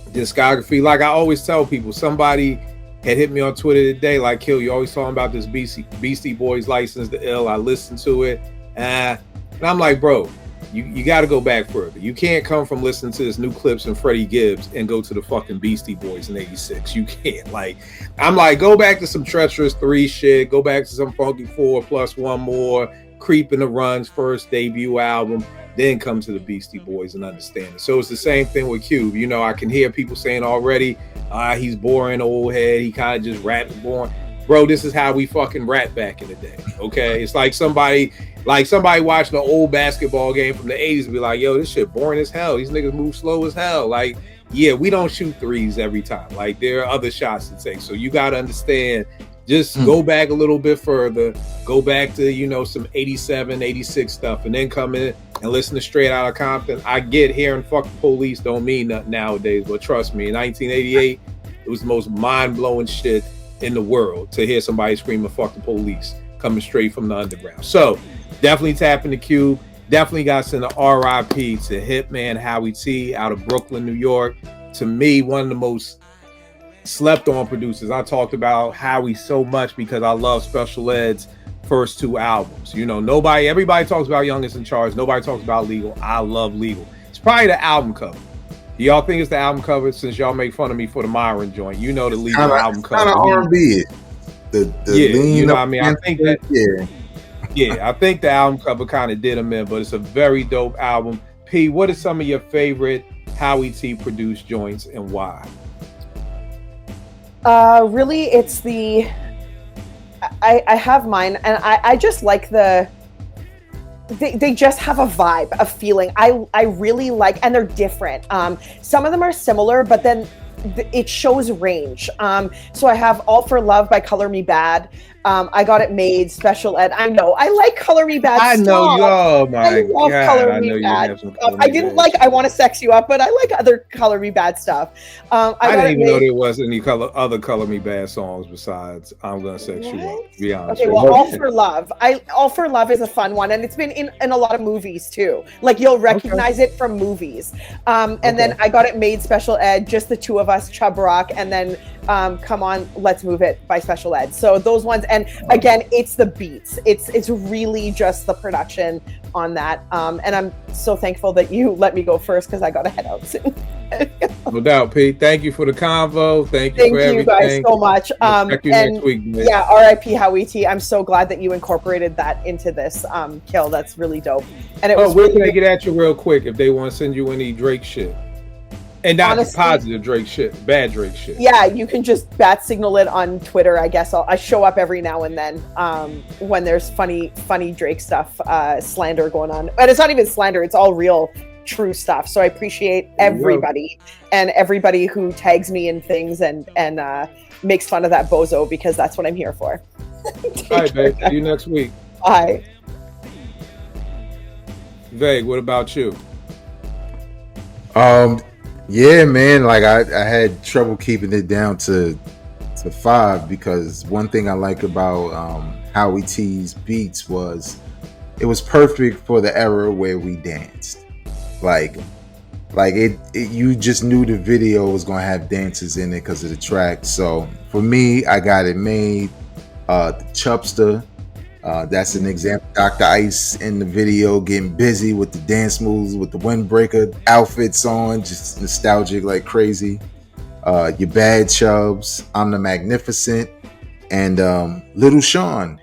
discography. Like I always tell people, somebody had hit me on Twitter today, like, Kill, you always talking about this Beastie Boys License to Ill. I listened to it. And I'm like, bro, you got to go back further. You can't come from listening to this New Clips and Freddie Gibbs and go to the fucking Beastie Boys in 86. You can't. Like, I'm like, go back to some Treacherous 3 shit. Go back to some Funky 4 plus one more. Creep in the Run's first debut album. Then come to the Beastie Boys and understand it. So it's the same thing with Cube. You know, I can hear people saying already, he's boring, old head. He kind of just rapping boring. Bro, this is how we fucking rap back in the day. Okay? It's like somebody watching an old basketball game from the 80s and be like, yo, this shit boring as hell. These niggas move slow as hell. Like, yeah, we don't shoot threes every time. Like, there are other shots to take. So you got to understand, just go back a little bit further. Go back to, you know, some 87, 86 stuff, and then come in and listen to Straight Outta Compton. I get hearing fuck the police don't mean nothing nowadays, but trust me, in 1988, it was the most mind-blowing shit in the world to hear somebody screaming fuck the police coming straight from the underground. So definitely tapping the Cube. Definitely got to send an RIP to Hitman Howie T out of Brooklyn, New York. To me, one of the most slept on producers. I talked about Howie so much because I love Special Ed's first 2 albums. You know, everybody talks about Youngest in Charge. Nobody talks about Legal. I love Legal. It's probably the album cover. Do y'all think it's the album cover? Since y'all make fun of me for the Myron joint, you know the Legal album cover. Kind of R&B. The you know what I mean? I think that yeah. I think the album cover kind of did him in, but it's a very dope album. P, what are some of your favorite Howie T produced joints and why? Really, it's the I have mine, and I just like they just have a vibe, a feeling. I really like, and they're different. Some of them are similar, but then it shows range. So I have All for Love by Color Me Bad. I Got It Made, Special Ed. I know. I like Color Me Bad. I know you. Oh my I love God. Color Me Bad. I didn't like I Want to Sex You Up, but I like other Color Me Bad stuff. I didn't even know there was any other Color Me Bad songs besides I'm Gonna Sex You Up, to be honest. Okay, well, All for Love. All for Love is a fun one, and it's been in a lot of movies too. Like you'll recognize it from movies. And then I Got It Made, Special Ed, Just the Two of Us, Chub Rock, and then Come On, Let's Move It by Special Ed. So those ones, and again, it's the beats. It's really just the production on that. And I'm so thankful that you let me go first because I got to head out soon. No doubt, Pete. Thank you for the convo. Thank you for everything. Thank you guys so much. Check you next week, man. Yeah, RIP Howie T. I'm so glad that you incorporated that into this kill. That's really dope. And it was where can they get at you real quick if they want to send you any Drake shit? And not honestly, positive Drake shit, bad Drake shit. Yeah, you can just bat signal it on Twitter. I guess I show up every now and then when there's funny Drake stuff, slander going on. And it's not even slander; it's all real, true stuff. So I appreciate everybody and everybody who tags me in things and makes fun of that bozo because that's what I'm here for. All right, babe. See you next week. Bye. Vague, what about you? Yeah, man, like I had trouble keeping it down to 5 because one thing I like about Howie T's beats was it was perfect for the era where we danced. Like it you just knew the video was gonna have dances in it because of the track. So for me, I Got It Made, the Chubster. That's an example. Dr. Ice in the video getting busy with the dance moves, with the windbreaker outfits on, just nostalgic like crazy. Your Bad Chubs, I'm the Magnificent, and Little Sean,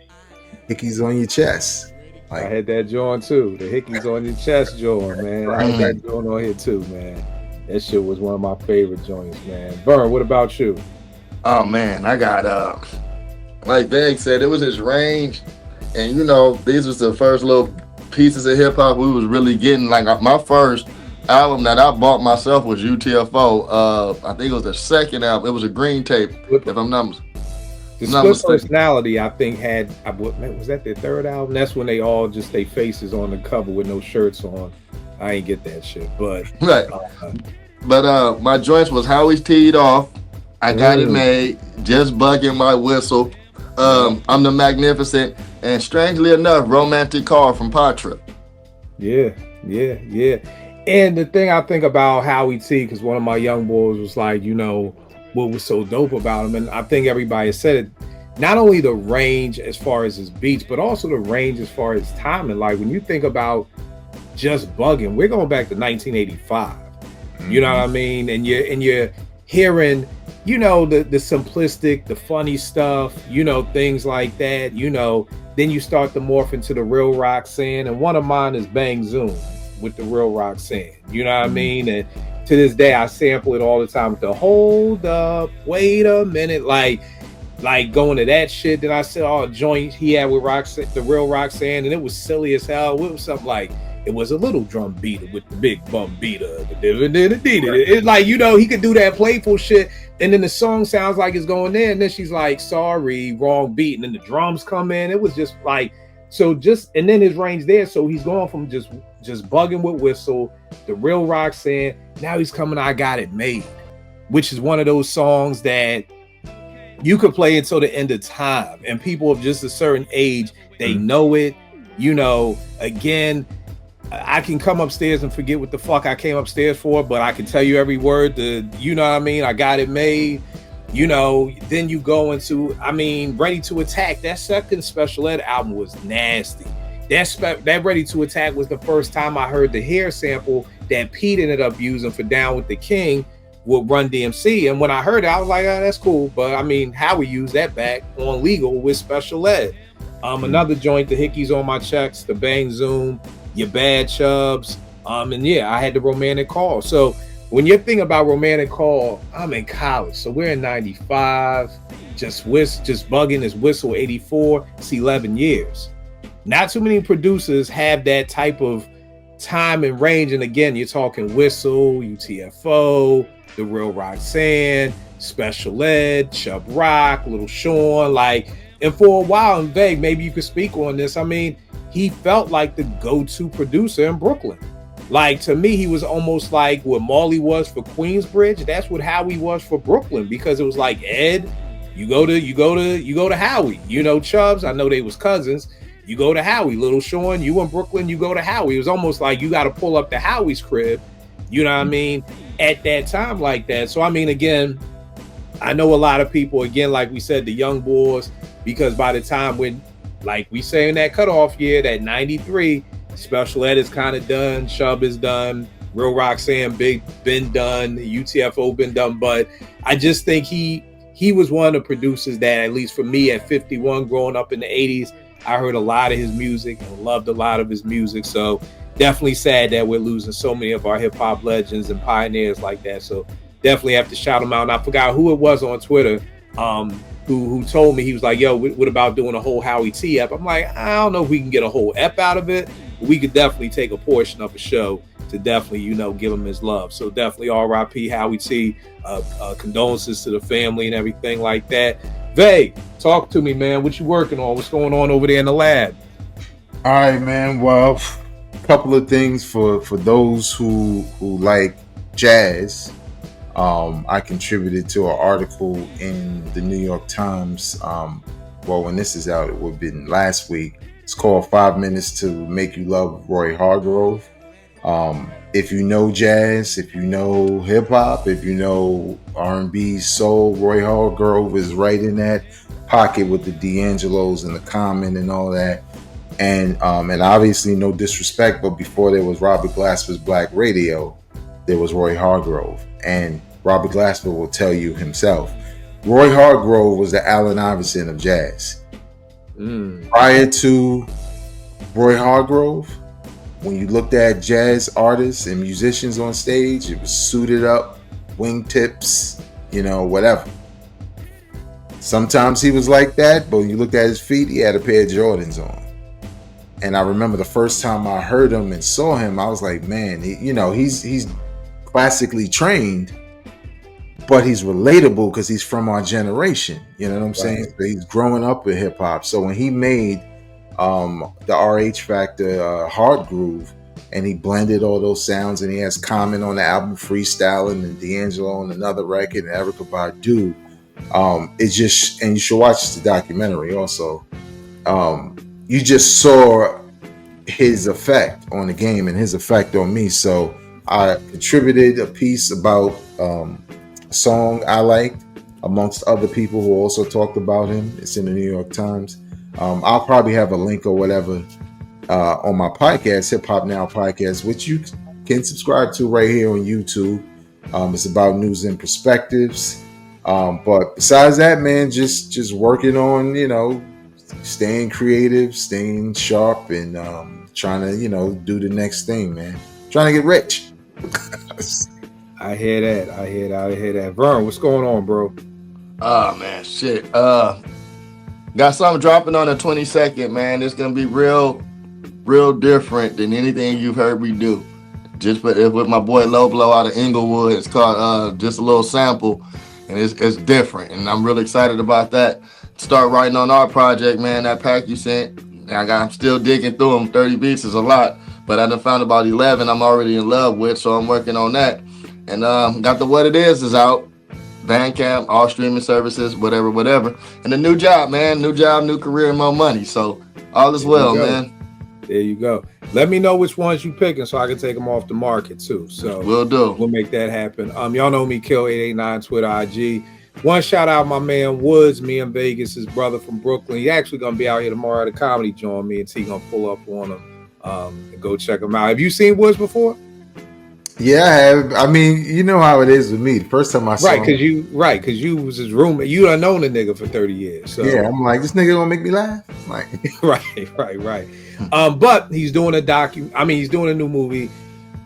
Hickeys on Your Chest. Like, I had that joint too, the Hickeys on Your Chest joint, man. I had that joint on here too, man. That shit was one of my favorite joints, man. Vern, what about you? Oh man, I got like Veg said, it was his range. And you know, these was the first little pieces of hip hop we was really getting. Like my first album that I bought myself was UTFO. I think it was the second album. It was a green tape, if I'm not The Split Personality, I think, had, was that their third album? That's when they all just, they faces on the cover with no shirts on. I ain't get that shit, but right. But my joints was Howie's Teed Off. I Got It Made. Just Bugging My Whistle. I'm the Magnificent. And strangely enough, Romantic Car from Pod Trip. Yeah. And the thing I think about Howie T, because one of my young boys was like, you know, what was so dope about him, and I think everybody said it, not only the range as far as his beats, but also the range as far as timing. Like when you think about Just Bugging, we're going back to 1985. You know what I mean? And you're hearing, you know, the simplistic, the funny stuff, you know, things like that, you know. Then you start to morph into the real Roxanne, and one of mine is Bang Zoom with the real Roxanne. You know what I mean? And to this day, I sample it all the time with the hold up, wait a minute, like going to that shit. Then I said, oh, joint he had with Roxanne, the real Roxanne, and it was silly as hell. It was something like, it was a little drum beater with the big bum beater. It's like, you know, he could do that playful shit, and then the song sounds like it's going there, and then she's like, sorry, wrong beat, and then the drums come in. It was just like, so just, and then his range there. So he's going from just bugging with Whistle, the real Roxanne. Now he's coming, I Got It Made, which is one of those songs that you could play until the end of time, and people of just a certain age, they know it. You know, again, I can come upstairs and forget what the fuck I came upstairs for, but I can tell you every word. You know what I mean? I Got It Made. You know, then you go into, I mean, Ready to Attack. That second Special Ed album was nasty. That Ready to Attack was the first time I heard the hair sample that Pete ended up using for Down with the King with Run DMC. And when I heard it, I was like, oh, that's cool. But I mean, Howie used that back on Legal with Special Ed. Another joint, the Hickeys on My Checks, the Bang Zoom, Your Bad Chubs. And yeah, I had the Romantic Call. So when you're thinking about Romantic Call, I'm in college. So we're in 95, just bugging this Whistle 84. It's 11 years. Not too many producers have that type of time and range. And again, you're talking Whistle, UTFO, The Real Roxanne, Special Ed, Chubb Rock, Little Sean, and for a while, and Vague, maybe you could speak on this. I mean, he felt like the go-to producer in Brooklyn. Like, to me, he was almost like what Marley was for Queensbridge. That's what Howie was for Brooklyn, because it was like, Ed, you go to Howie. You know, Chubbs, I know they was cousins. You go to Howie. Little Sean, you in Brooklyn, you go to Howie. It was almost like you got to pull up to Howie's crib, you know what I mean, at that time like that. So, I mean, again, I know a lot of people, again, like we said, the young boys, because by the time when, like we say in that cutoff year, that 93, Special Ed is kind of done, Chubb is done, Real Roxanne been done, UTFO been done, but I just think he was one of the producers that, at least for me at 51, growing up in the 80s, I heard a lot of his music and loved a lot of his music. So definitely sad that we're losing so many of our hip hop legends and pioneers like that. So definitely have to shout him out. And I forgot who it was on Twitter who told me, he was like, yo, what about doing a whole Howie T ep? I'm like, I don't know if we can get a whole ep out of it, but we could definitely take a portion of a show to definitely, you know, give him his love. So definitely RIP Howie T, condolences to the family and everything like that. Vay, talk to me, man. What you working on? What's going on over there in the lab? All right, man. Well, a couple of things for those who like jazz. I contributed to an article in the New York Times. Well, when this is out, it would have been last week. It's called 5 Minutes to Make You Love Roy Hargrove. If you know jazz, if you know hip hop, if you know R&B, soul, Roy Hargrove is right in that pocket with the D'Angelos and the Common and all that. And obviously, no disrespect, but before there was Robert Glasper's Black Radio, there was Roy Hargrove. And Robert Glasper will tell you himself, Roy Hargrove was the Allen Iverson of jazz. Prior to Roy Hargrove, when you looked at jazz artists and musicians on stage, it was suited up, wingtips, you know, whatever. Sometimes he was like that, but when you looked at his feet, he had a pair of Jordans on. And I remember the first time I heard him and saw him, I was like, man, he's classically trained, but he's relatable because he's from our generation. You know what I'm saying? So he's growing up with hip hop. So when he made the RH Factor Hard Groove, and he blended all those sounds, and he has Common on the album Freestyling, and D'Angelo on another record, and Erykah Badu. It's just, and you should watch the documentary also. You just saw his effect on the game and his effect on me. So I contributed a piece about a song I liked, amongst other people who also talked about him. It's in the New York Times. I'll probably have a link or whatever on my podcast, Hip Hop Now Podcast, which you can subscribe to right here on YouTube. It's about news and perspectives. But besides that, man, just working on, staying creative, staying sharp, and trying to, do the next thing, man. Trying to get rich. I hear that. Vern, what's going on, bro? Oh, man, shit. Got something dropping on the 22nd, man. It's going to be real different than anything you've heard me do. Just with my boy Low Blow out of Inglewood. It's called Just a Little Sample, and it's different. And I'm really excited about that. Start writing on our project, man. That pack you sent, I'm still digging through them. 30 beats is a lot, but I done found about 11 I'm already in love with, so I'm working on that. And got the What It Is out. Bandcamp, all streaming services, whatever. And a new job, man. New job, new career, and more money. So all is well, man. There you go. Let me know which ones you picking so I can take them off the market too. So we'll do. We'll make that happen. Y'all know me, Kill889, Twitter, IG. One shout out my man Woods, me in Vegas, his brother from Brooklyn. He actually gonna be out here tomorrow at a comedy joint. Me and T gonna pull up on him and go check him out. Have you seen Woods before? Yeah, I have. I mean, you know how it is with me. The first time I saw him, because you was his roommate. You done known the nigga for 30 years. So yeah, I'm like, this nigga gonna make me laugh. Like, right. But he's doing he's doing a new movie.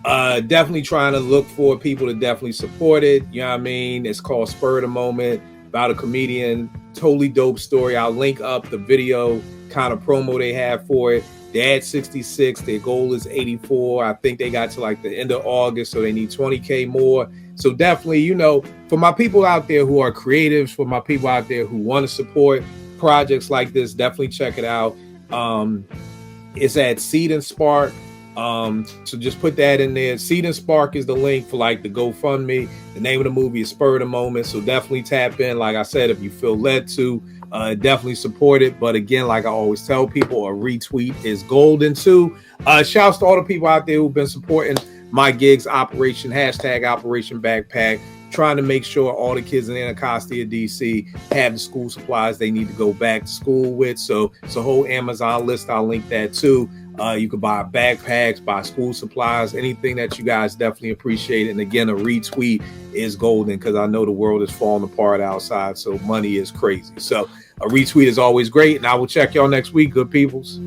Definitely trying to look for people to definitely support it. You know what I mean? It's called Spur of the Moment, about a comedian. Totally dope story. I'll link up the video kind of promo they have for it. They're at 66. Their goal is 84. I think they got to like the end of August, so they need 20K more. So definitely, you know, for my people out there who are creatives, for my people out there who want to support projects like this, definitely check it out. It's at Seed and Spark. So just put that in there. Seed and Spark is the link for like the GoFundMe. The name of the movie is Spur of the Moment. So definitely tap in. Like I said, if you feel led to, definitely support it. But again, like I always tell people, a retweet is golden too. Shouts to all the people out there who've been supporting my gigs, Operation Backpack, trying to make sure all the kids in Anacostia, DC have the school supplies they need to go back to school with. So it's a whole Amazon list. I'll link that too. You can buy backpacks, buy school supplies, anything that you guys definitely appreciate. And again, a retweet is golden because I know the world is falling apart outside. So money is crazy. So a retweet is always great. And I will check y'all next week, good peoples.